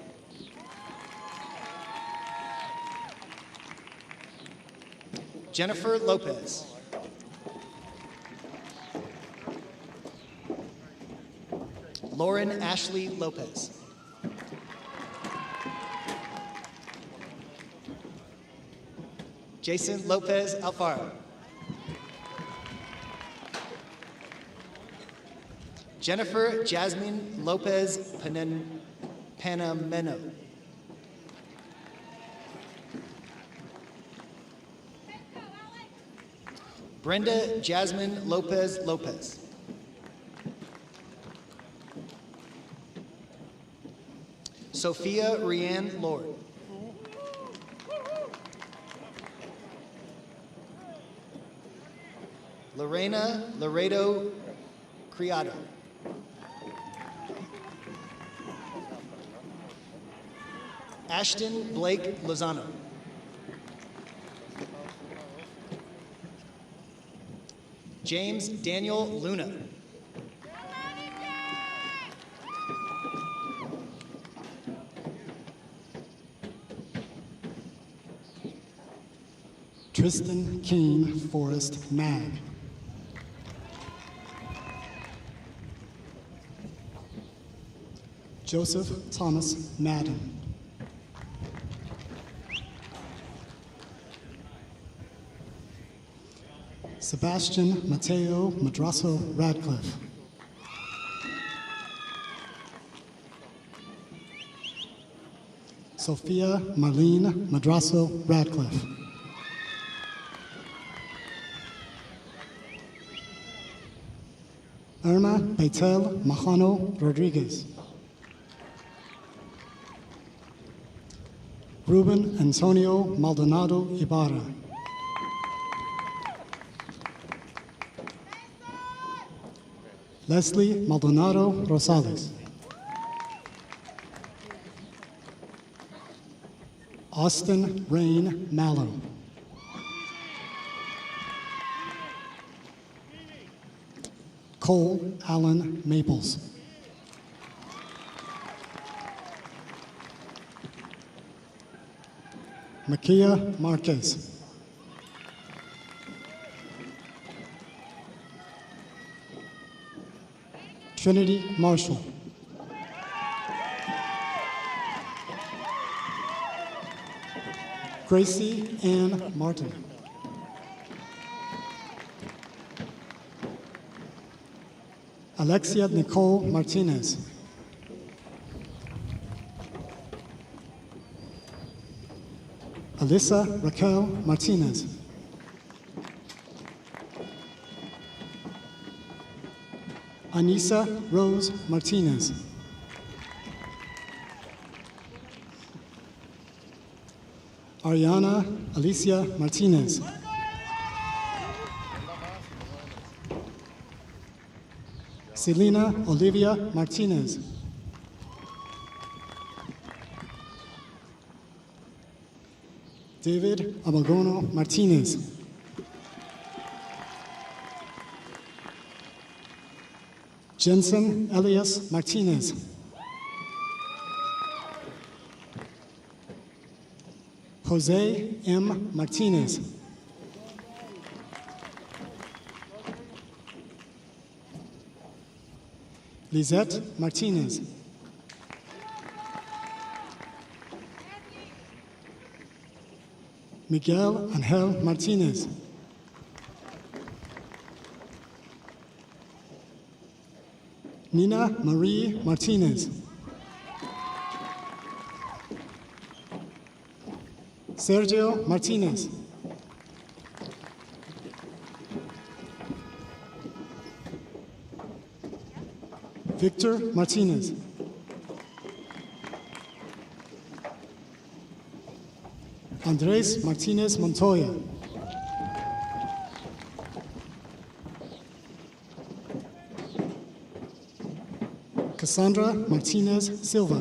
Jennifer Lopez. Lauren Ashley Lopez. Jason Lopez Alfaro. Jennifer Jasmine Lopez Panameno. Brenda Jasmine Lopez Lopez. Sophia Rianne Lord. Lorena Laredo Criado. Ashton Blake Lozano. James Daniel Luna. Tristan Kane Forrest Mag. Joseph Thomas Madden. Sebastian Mateo Madraso Radcliffe. Sophia Marlene Madraso Radcliffe. Irma Betel Majano Rodriguez. Ruben Antonio Maldonado Ibarra. Leslie Maldonado Rosales. Austin Rain Mallow. Cole Allen Maples. Makia Marquez. Trinity Marshall. Gracie Ann Martin. Alexia Nicole Martinez. Alyssa Raquel Martinez. Anissa Rose Martinez. Ariana Alicia Martinez. Selena Olivia Martinez. David Amagono Martinez. Jensen Elias Martinez. Jose M. Martinez. Lisette Martinez. Miguel Angel Martinez. Nina Marie Martinez. Sergio Martinez. Victor Martinez. Andres Martinez Montoya. Cassandra Martinez Silva.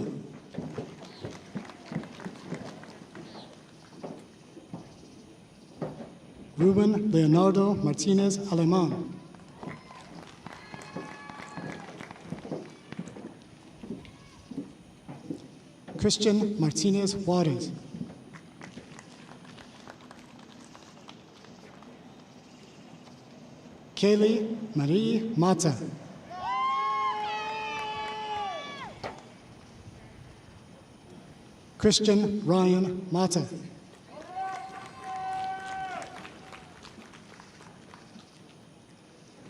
Ruben Leonardo Martinez Aleman. Christian Martinez Juarez. Kaylee Marie Mata. Christian Ryan Mata.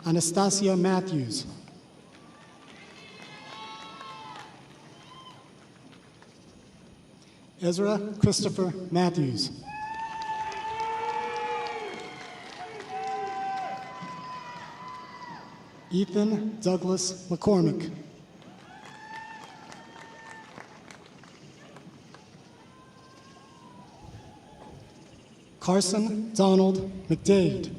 Anastasia Matthews. Ezra Christopher Matthews. Ethan Douglas McCormick. Carson Donald McDade.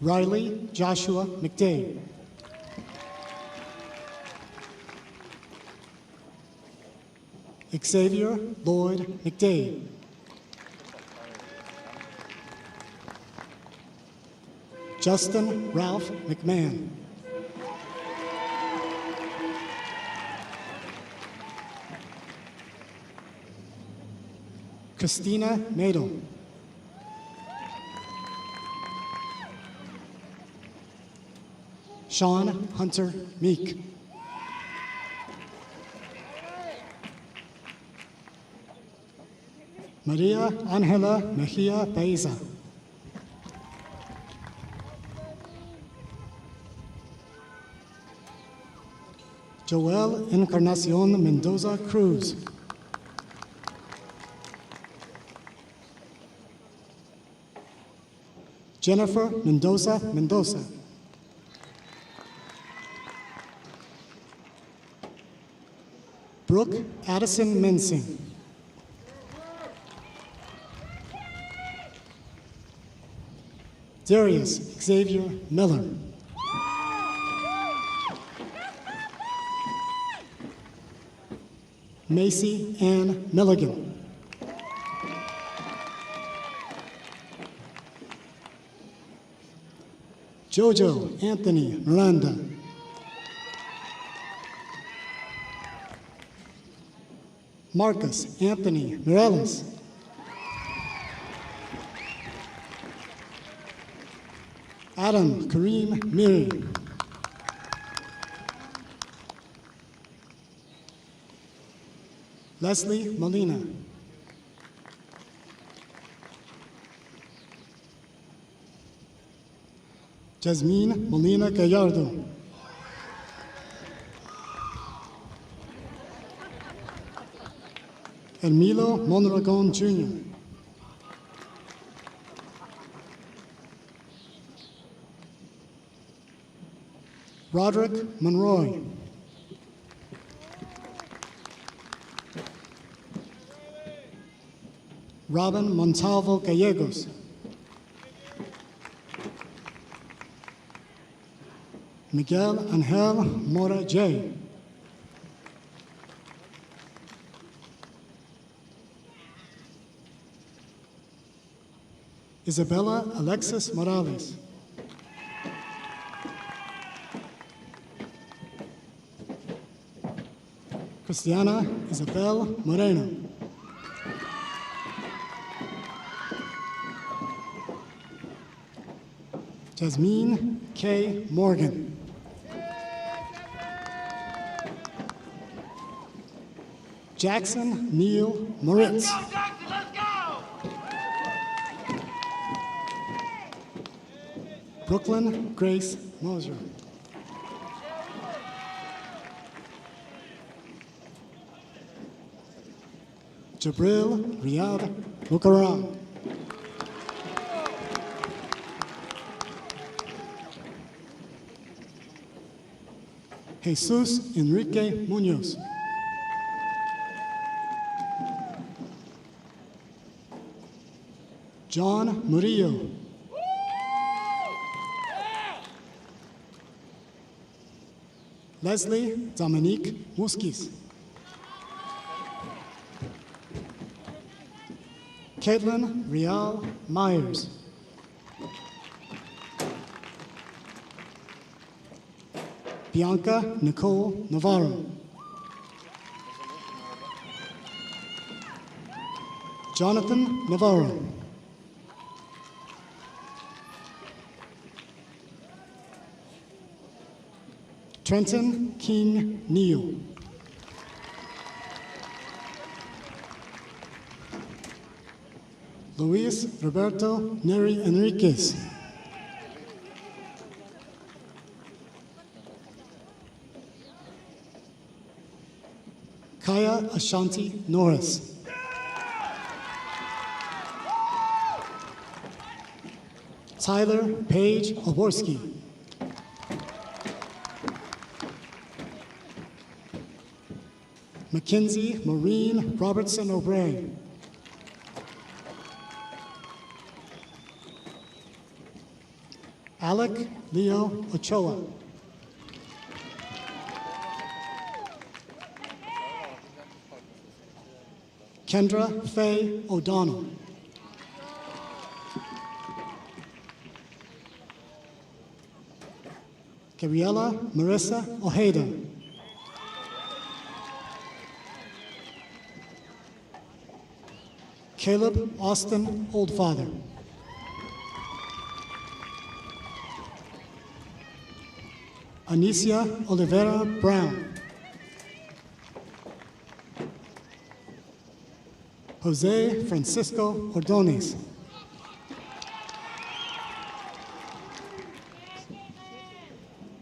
Riley Joshua McDade. Xavier Lloyd McDade. Justin Ralph McMahon. Christina Madel. Sean Hunter Meek. Maria Angela Mejia Baiza. Joel Encarnacion Mendoza Cruz. Jennifer Mendoza Mendoza. Brooke Addison Mensing. Darius Xavier Miller. Macy Ann Milligan. Jojo Anthony Miranda. Marcus Anthony Mireles. Adam Kareem Miri. Leslie Molina. Jasmine Molina Gallardo. Emilio Mondragon Jr. Roderick Monroy. Robin Montalvo Gallegos. Miguel Angel Mora J. Isabella Alexis Morales. Christiana Isabel Moreno. Jasmine K. Morgan. Jackson Neil Moritz. Brooklyn Grace Mosier. Jabril Riyad Mukarram. Jesus Enrique Munoz. John Murillo. Leslie Dominique Muskis. Caitlin Rial Myers. Bianca Nicole Navarro. Jonathan Navarro. Trenton King Neal. Luis Roberto Neri Enriquez. Kaya Ashanti Norris. Tyler Page Oborski. Mackenzie Maureen Robertson O'Bray. Alec Leo Ochoa. Kendra Faye O'Donnell. Gabriela Marissa Ojeda. Caleb Austin Oldfather. Anicia Oliveira Brown. Jose Francisco Ordonez.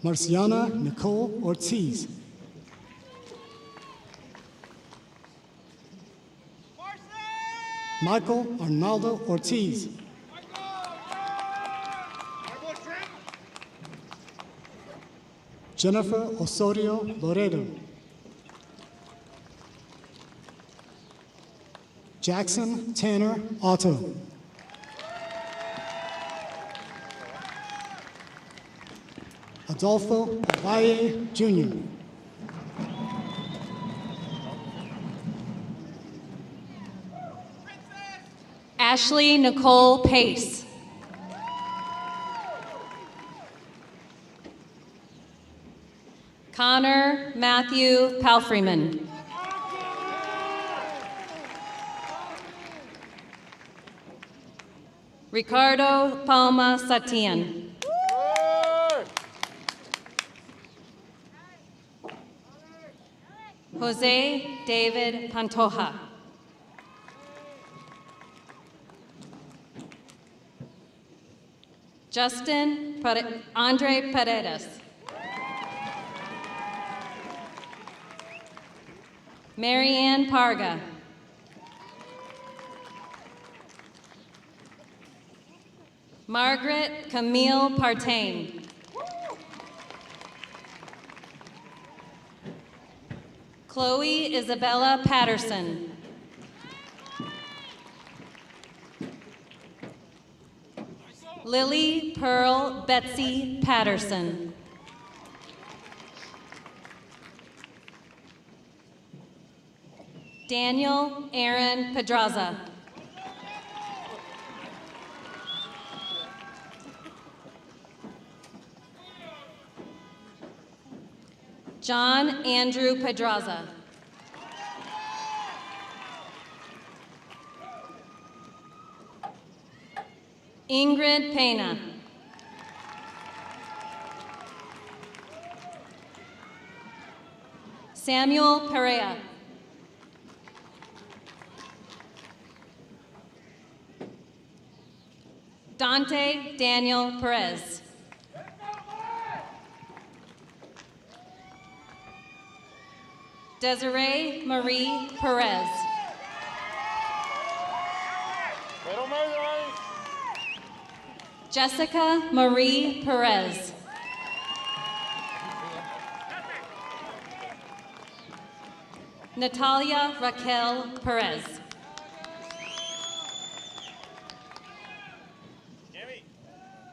Marciana Nicole Ortiz. Michael Arnaldo Ortiz. Jennifer Osorio Loredo. Jackson Tanner Otto. Adolfo Valle Jr. Ashley Nicole Pace. Connor Matthew Palfreeman. Ricardo Palma Satian. Jose David Pantoja. Andre Paredes. Marianne Parga. Margaret Camille Partain. Chloe Isabella Patterson. Lily Pearl Betsy Patterson. Daniel Aaron Pedraza. John Andrew Pedraza. Ingrid Pena. Samuel Perea. Dante Daniel Perez. Desiree Marie Perez. Jessica Marie Perez. Natalia Raquel Perez.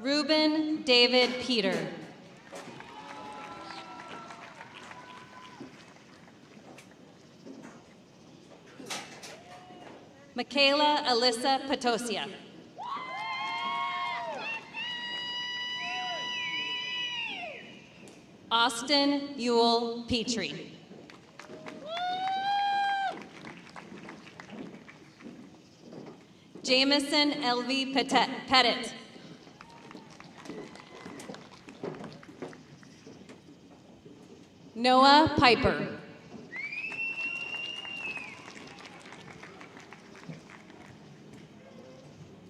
Ruben David Peter. Michaela Alyssa Patosia. Austin Ewell Petrie. Jameson Elvie Pettit. Noah Piper.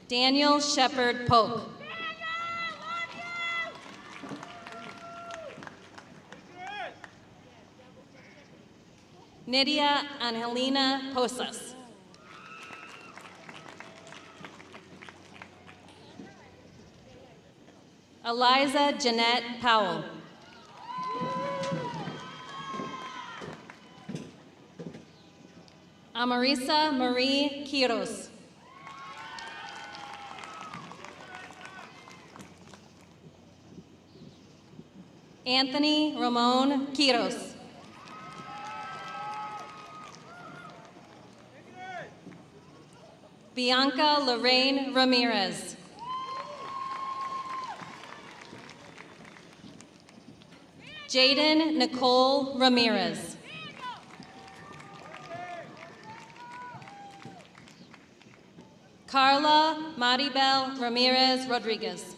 Daniel Shepard Polk. Nydia Angelina Posas. Eliza Jeanette Powell. Amarisa Marie Quiros. Anthony Ramon Quiros. Bianca Lorraine Ramirez. Jaden Nicole Ramirez. Carla Maribel Ramirez Rodriguez.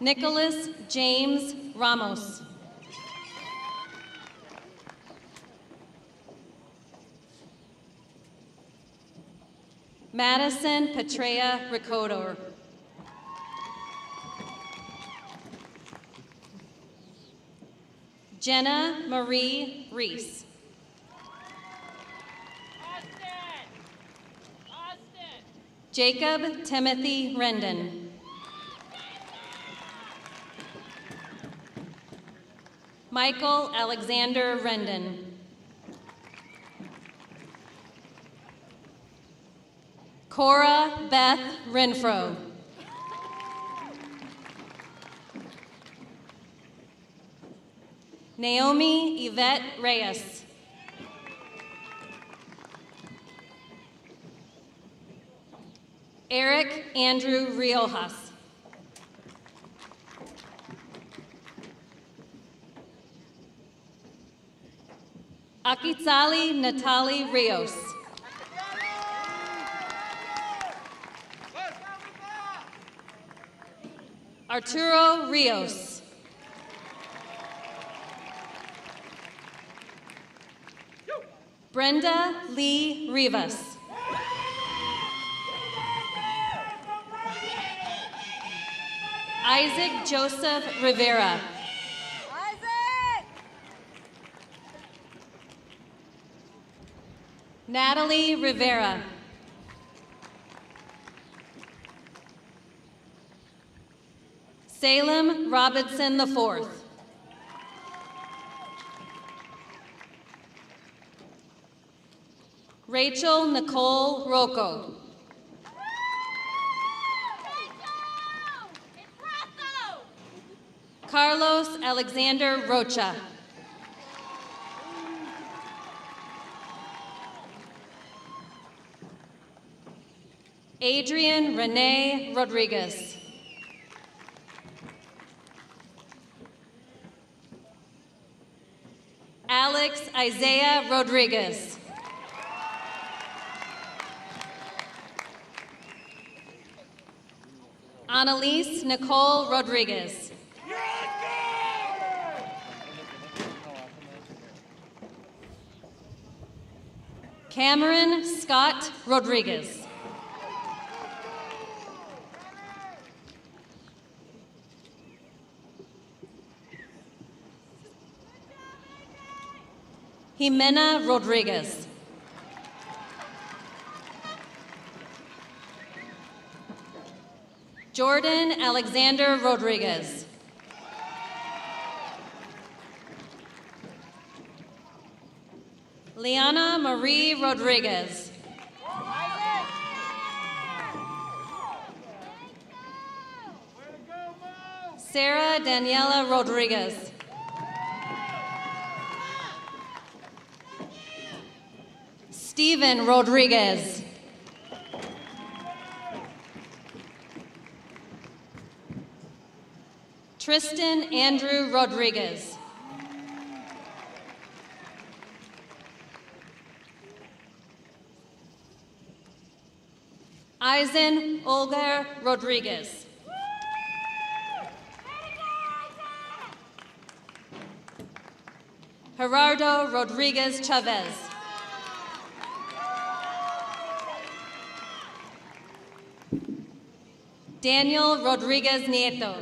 Nicholas James Ramos. Madison Petrea Ricodor. Jenna Marie Reese. Jacob Timothy Rendon. Michael Alexander Rendon. Cora Beth Renfro. Naomi Yvette Reyes. Eric Andrew Riojas. Akitsali Natali Rios. Arturo Rios. Brenda Lee Rivas. Isaac Joseph Rivera. Natalie Rivera. Salem Robinson IV. Rachel Nicole Rocco. Carlos Alexander Rocha. Adrian Renee Rodriguez. Alex Isaiah Rodriguez. Annalise Nicole Rodriguez. Cameron Scott Rodriguez. Jimena Rodriguez. Jordan Alexander Rodriguez. Liana Marie Rodriguez. Sarah Daniela Rodriguez. Steven Rodriguez. Tristan Andrew Rodriguez. Eisen Olga Rodriguez. Gerardo Rodriguez Chavez. Daniel Rodriguez Nieto.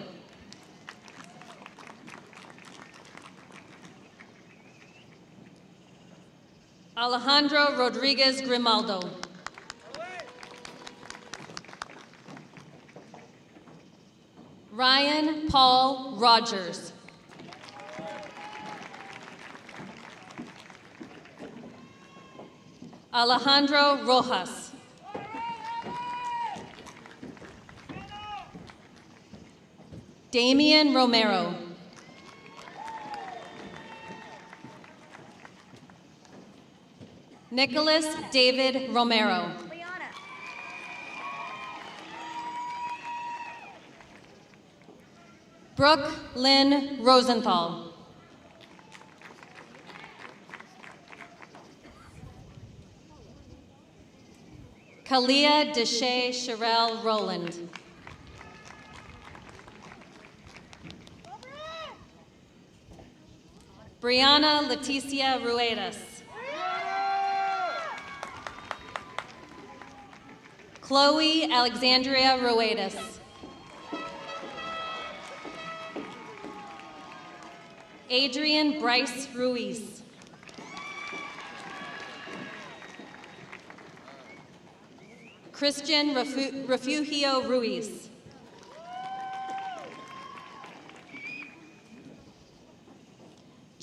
Alejandro Rodriguez Grimaldo. Ryan Paul Rogers. Alejandro Rojas. Damian Romero. Nicholas David Romero. Brooke Lynn Rosenthal. Kalia Deshay Sherelle Rowland. Brianna Leticia Ruedas. Chloe Alexandria Ruedas. Adrian Bryce Ruiz. Christian Refugio Ruiz.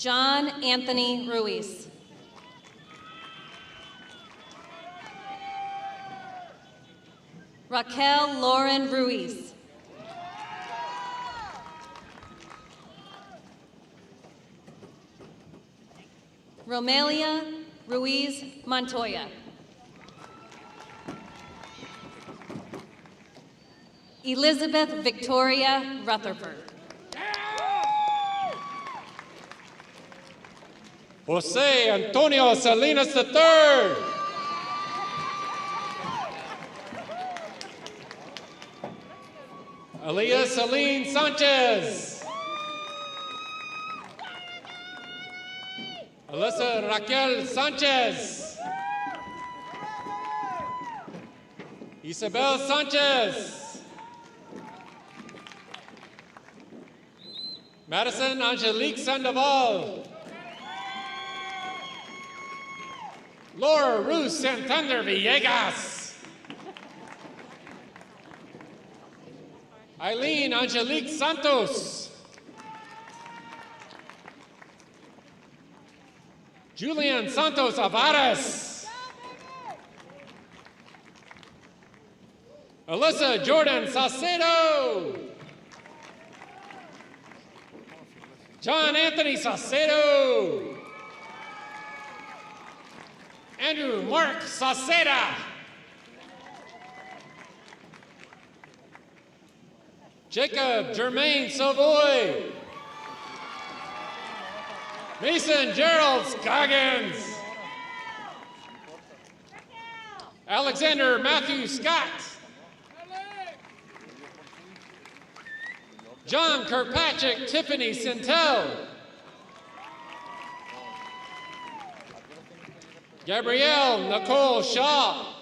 John Anthony Ruiz. Raquel Lauren Ruiz. Romelia Ruiz Montoya. Elizabeth Victoria Rutherford. Jose Antonio Salinas III. Aliyah Celine Sanchez. Alyssa Raquel Sanchez. Isabel Sanchez. Madison Angelique Sandoval. Laura Ruth Santander Villegas. Eileen Angelique Santos. Julian Santos Avares. Alyssa Jordan Saucedo. John Anthony Saucedo. Andrew Mark Sauceda. Jacob Jermaine Savoy. Mason Gerald Scoggins. Alexander Matthew Scott. John Kirkpatrick Tiffany Sintel. Gabrielle Nicole Shaw.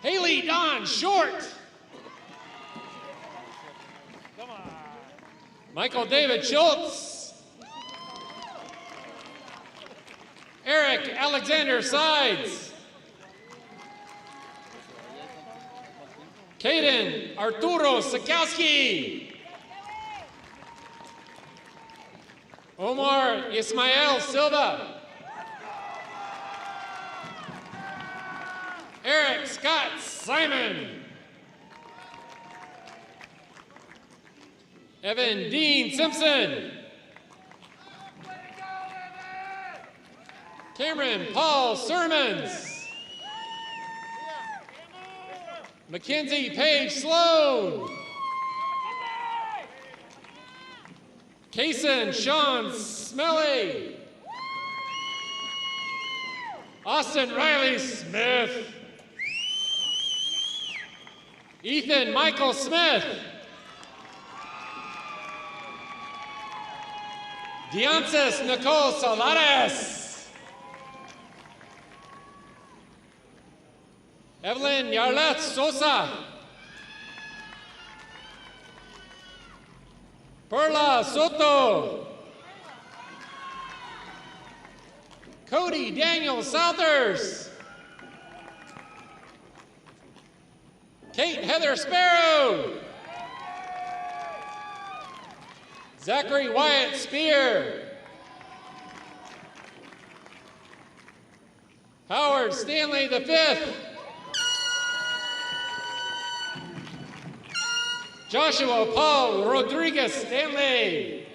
Haley Dawn Short. Michael David Schultz. Eric Alexander Sides. Caden Arturo Sikowski. Omar Ismael Silva. Eric Scott Simon. Evan Dean Simpson. Cameron Paul Sermons. Mackenzie Page Sloan. Kaysen Sean Smelly. Austin Riley Smith. Ethan Michael Smith. Deonces Nicole Solares. Evelyn Yarlet Sosa. Perla Soto. Cody Daniel Southers. Kate Heather Sparrow. Zachary Wyatt Spear. Howard Stanley V. Joshua Paul Rodriguez Stanley.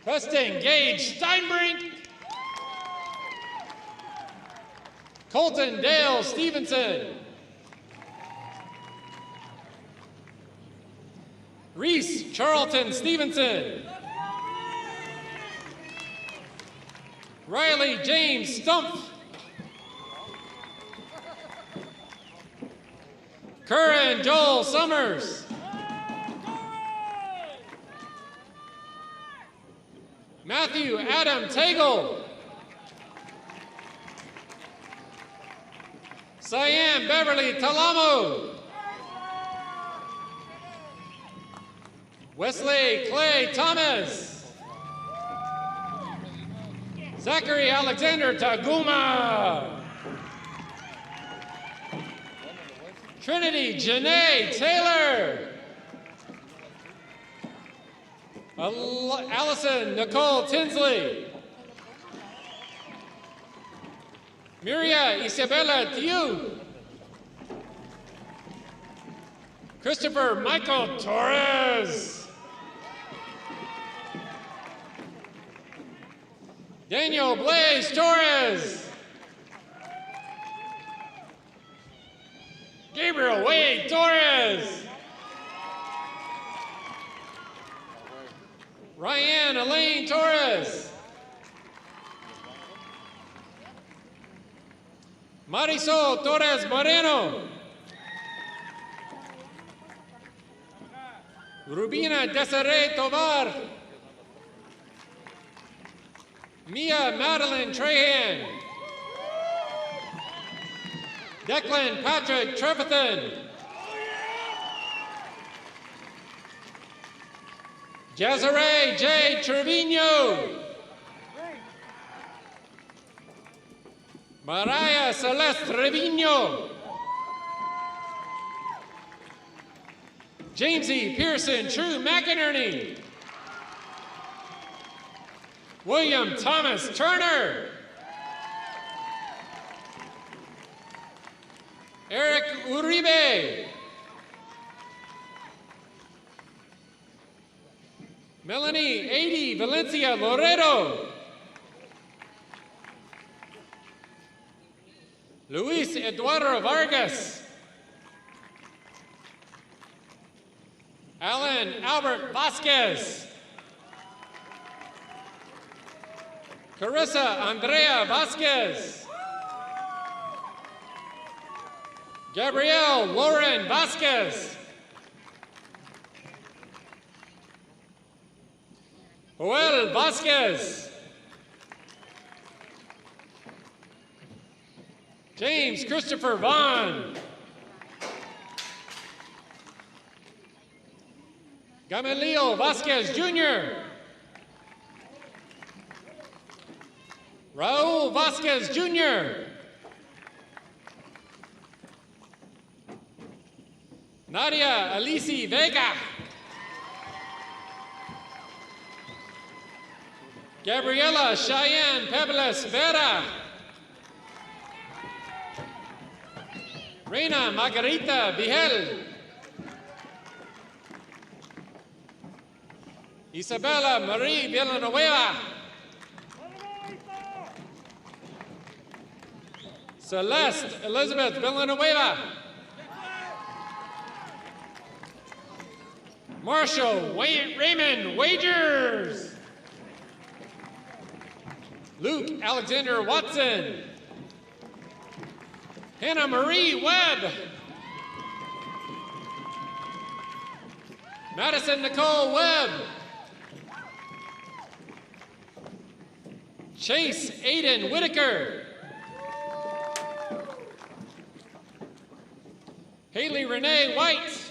Preston Gage Steinbrink. Colton Dale Stevenson. Reese Charlton Stevenson. Riley James Stumpf. Curran Joel Summers. Matthew Adam Tagle. Cyan Beverly Talamo. Wesley Clay Thomas. Zachary Alexander Taguma. Trinity Janae Taylor. Allison Nicole Tinsley. Miria Isabella Tiu. Christopher Michael Torres. Daniel Blaze Torres. Gabriel Wade Torres. Ryan Elaine Torres. Marisol Torres Moreno. Rubina Desiree Tovar. Mia Madeline Trahan. Declan Patrick Trefethan. Jazare J. Trevino. Mariah Celeste Trevino. Jamesy Pearson True McInerney. William Thomas Turner. Eric Uribe. Melanie Adi Valencia Loreto. Luis Eduardo Vargas. Alan Albert Vasquez. Carissa Andrea Vasquez. Gabrielle Lauren Vasquez. Joel Vasquez. James Christopher Vaughn. Gamaliel Vasquez Jr. Raul Vasquez Jr. Nadia Alici Vega. Gabriela Cheyenne Pebles Vera. Reina Margarita Vigel. Isabella Marie Villanueva. Celeste Elizabeth Villanueva. Marshall Raymond Wagers. Luke Alexander Watson. Hannah Marie Webb. Madison Nicole Webb. Chase Aiden Whitaker. Haley Renee White.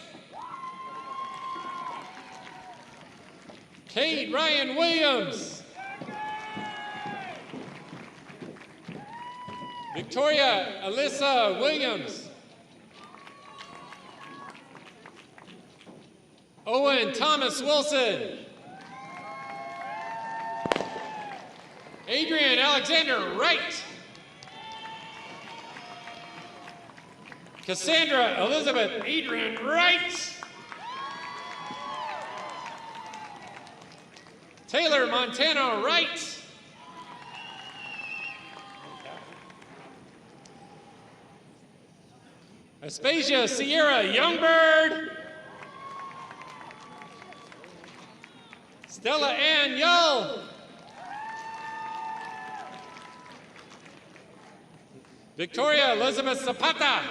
Kate Ryan Williams. Victoria Alyssa Williams. Owen Thomas Wilson. Adrian Alexander Wright. Cassandra Elizabeth Adrian Wright. Taylor Montana Wright. Aspasia Sierra Youngbird. Stella Ann Yull. Victoria Elizabeth Zapata.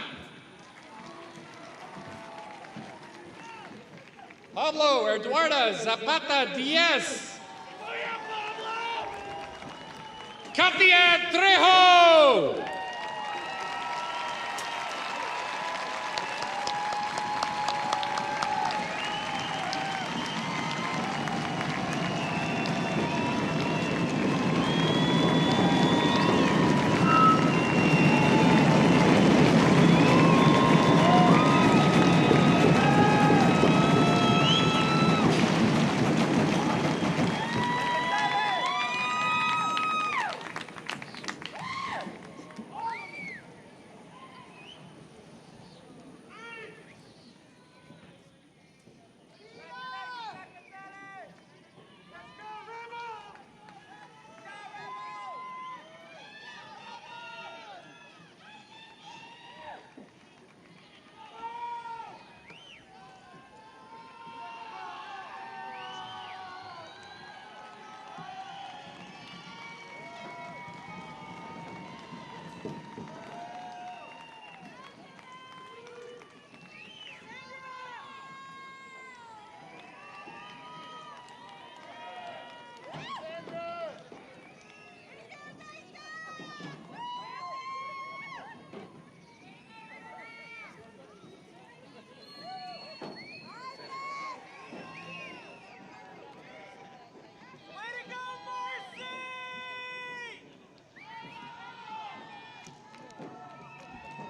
Pablo Eduarda Zapata Diaz. Katia Trejo.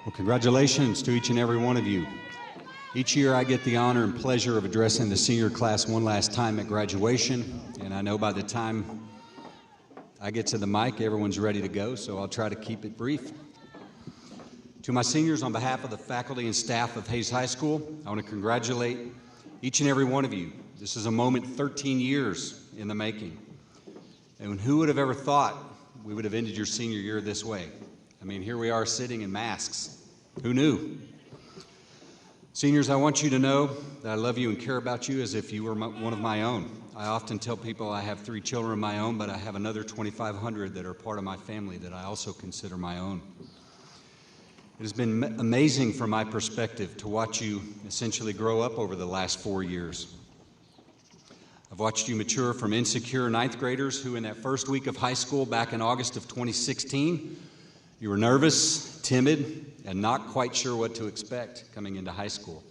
Well, congratulations to each and every one of you. Each year I get the honor and pleasure of addressing the senior class one last time at graduation, and I know by the time I get to the mic, everyone's ready to go, so I'll try to keep it brief. To my seniors, on behalf of the faculty and staff of Hayes High School, I want to congratulate each and every one of you. This is a moment 13 years in the making. And who would have ever thought we would have ended your senior year this way? I mean, here we are sitting in masks. Who knew? Seniors, I want you to know that I love you and care about you as if you were one of my own. I often tell people I have 3 children of my own, but I have another 2,500 that are part of my family that I also consider my own. It has been amazing from my perspective to watch you essentially grow up over the last 4 years. I've watched you mature from insecure 9th graders who in that first week of high school back in August of 2016, you were nervous, timid, and not quite sure what to expect coming into high school.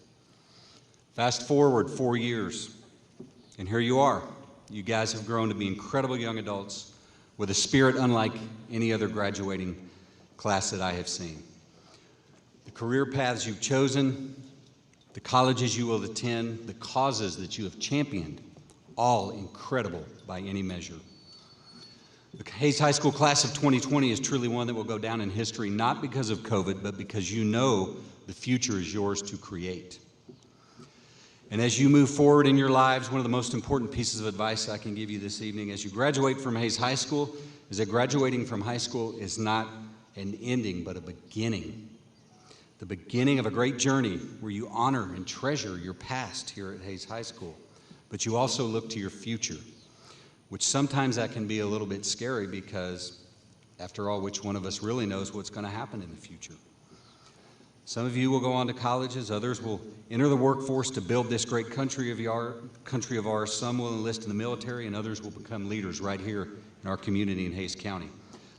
Fast forward 4 years, and here you are. You guys have grown to be incredible young adults with a spirit unlike any other graduating class that I have seen. The career paths you've chosen, the colleges you will attend, the causes that you have championed, all incredible by any measure. The Hayes High School class of 2020 is truly one that will go down in history, not because of COVID, but because you know the future is yours to create. And as you move forward in your lives, one of the most important pieces of advice I can give you this evening as you graduate from Hayes High School is that graduating from high school is not an ending, but a beginning. The beginning of a great journey where you honor and treasure your past here at Hayes High School, but you also look to your future, which sometimes that can be a little bit scary because, after all, which one of us really knows what's going to happen in the future? Some of you will go on to colleges, others will enter the workforce to build this great country of ours. Some will enlist in the military, and others will become leaders right here in our community in Hayes County.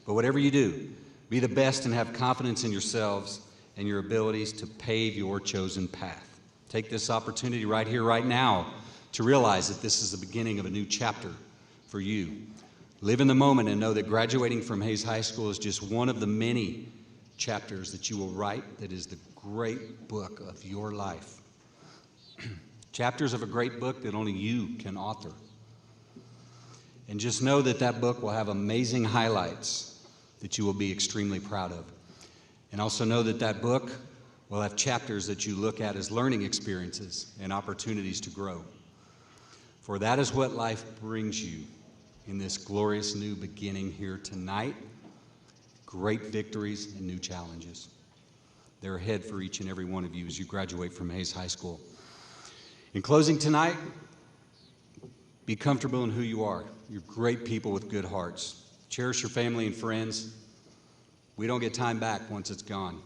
But whatever you do, be the best and have confidence in yourselves and your abilities to pave your chosen path. Take this opportunity right here, right now, to realize that this is the beginning of a new chapter for you. Live in the moment and know that graduating from Hayes High School is just one of the many chapters that you will write that is the great book of your life. Chapters of a great book that only you can author. And just know that that book will have amazing highlights that you will be extremely proud of. And also know that that book will have chapters that you look at as learning experiences and opportunities to grow. For that is what life brings you in this glorious new beginning here tonight. Great victories and new challenges. They're ahead for each and every one of you as you graduate from Hayes High School. In closing tonight, be comfortable in who you are. You're great people with good hearts. Cherish your family and friends. We don't get time back once it's gone.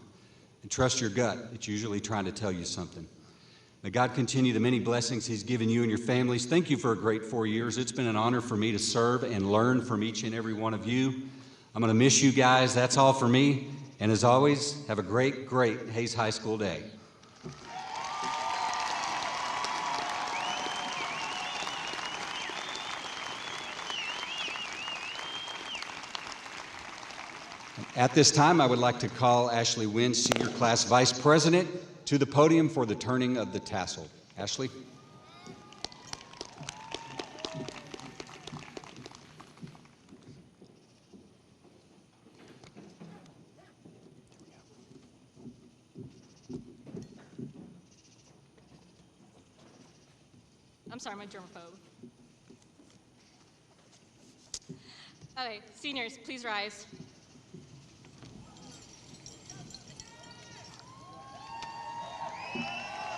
And trust your gut. It's usually trying to tell you something. May God continue the many blessings He's given you and your families. Thank you for a great 4 years. It's been an honor for me to serve and learn from each and every one of you. I'm going to miss you guys. That's all for me. And as always, have a great, great Hayes High School day. At this time, I would like to call Ashley Wynn, Senior Class Vice President, to the podium for the turning of the tassel. Ashley. I'm sorry, I'm a germaphobe. Okay, seniors, please rise.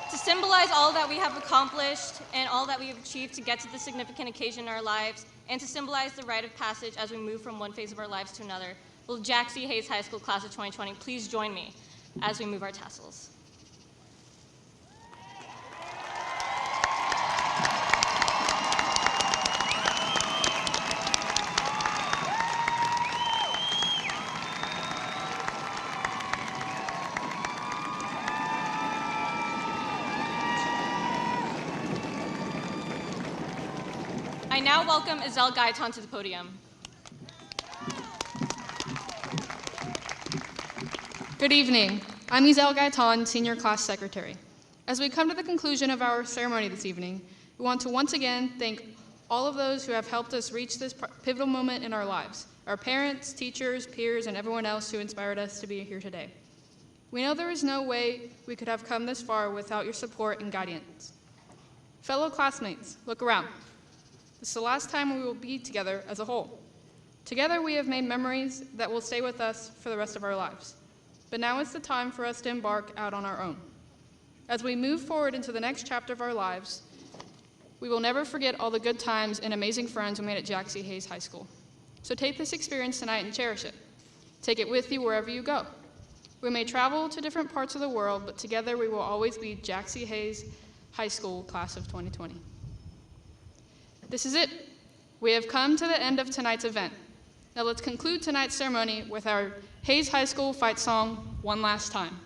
To symbolize all that we have accomplished and all that we have achieved to get to this significant occasion in our lives, and to symbolize the rite of passage as we move from one phase of our lives to another, will Jack C. Hayes High School Class of 2020 please join me as we move our tassels. I now welcome Isel Gaitan to the podium. Good evening. I'm Isel Gaitan, Senior Class Secretary. As we come to the conclusion of our ceremony this evening, we want to once again thank all of those who have helped us reach this pivotal moment in our lives, our parents, teachers, peers, and everyone else who inspired us to be here today. We know there is no way we could have come this far without your support and guidance. Fellow classmates, look around. This is the last time we will be together as a whole. Together we have made memories that will stay with us for the rest of our lives. But now is the time for us to embark out on our own. As we move forward into the next chapter of our lives, we will never forget all the good times and amazing friends we made at Jack C. Hayes High School. So take this experience tonight and cherish it. Take it with you wherever you go. We may travel to different parts of the world, but together we will always be Jack C. Hayes High School Class of 2020. This is it. We have come to the end of tonight's event. Now let's conclude tonight's ceremony with our Hayes High School fight song, One Last Time.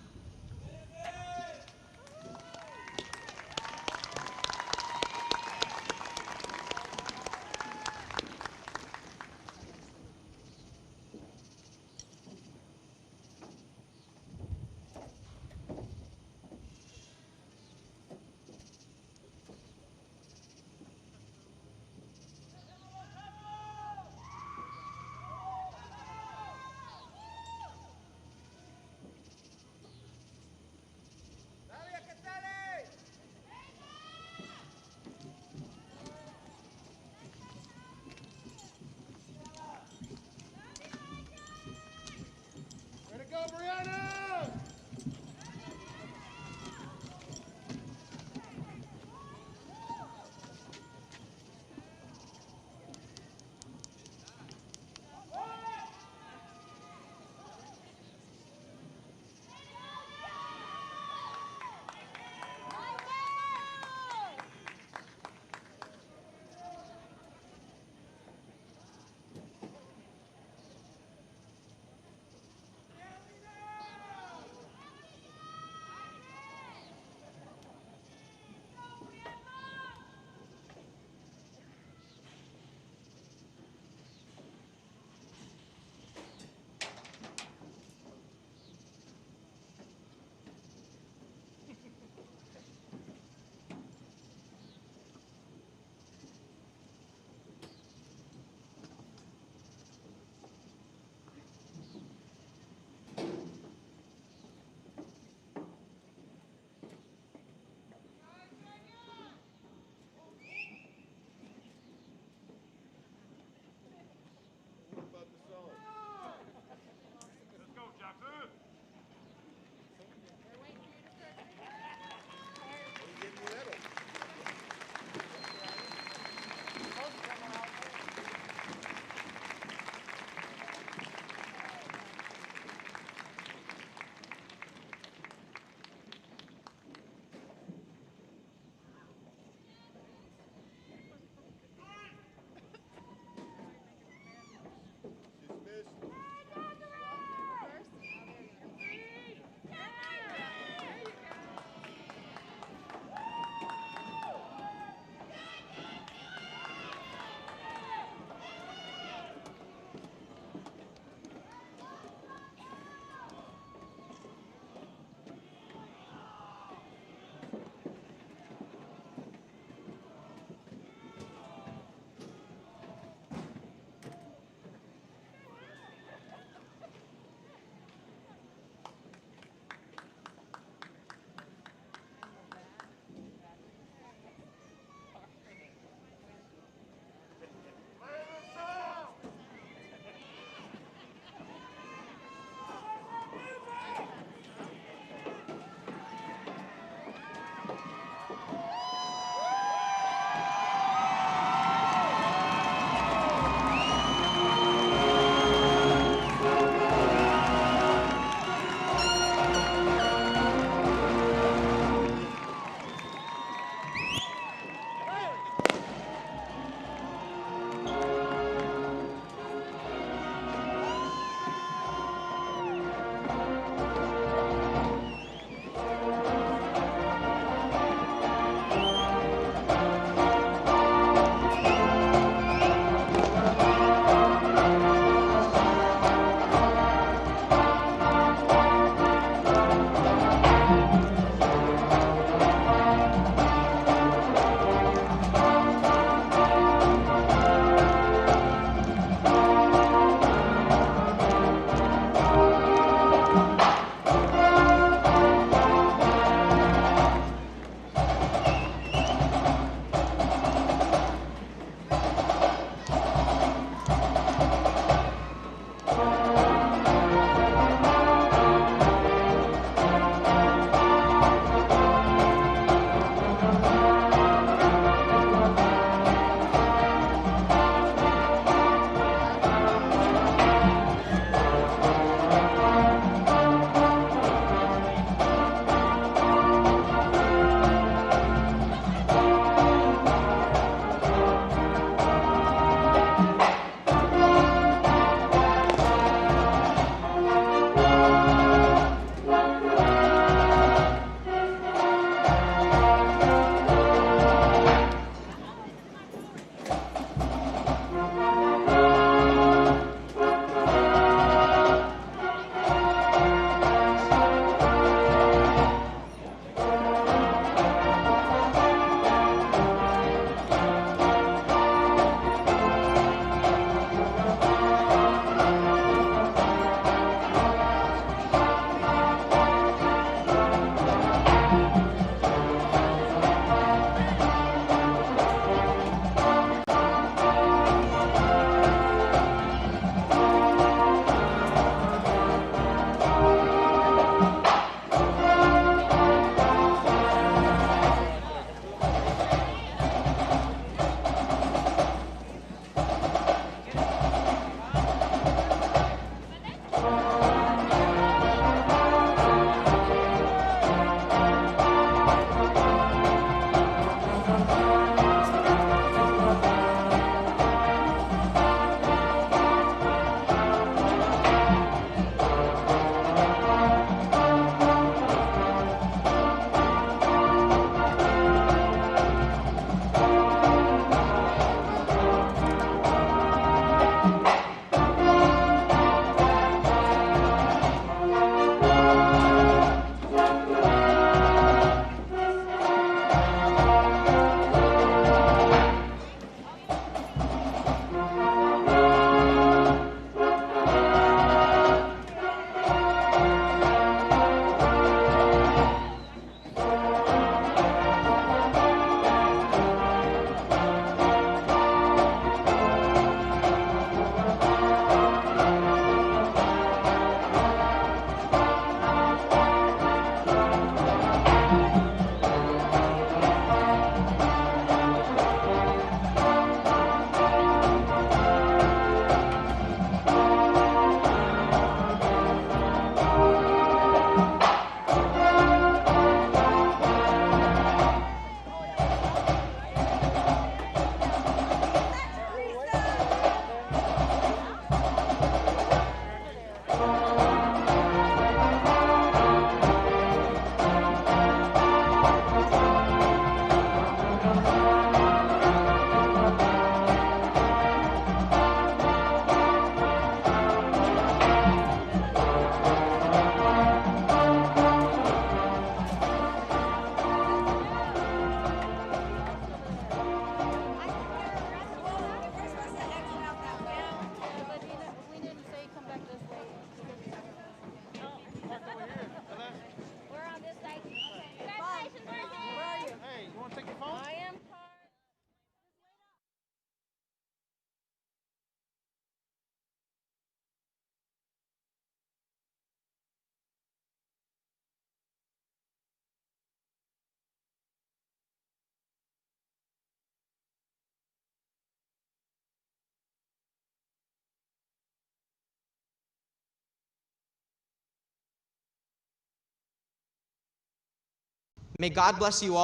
May God bless you all.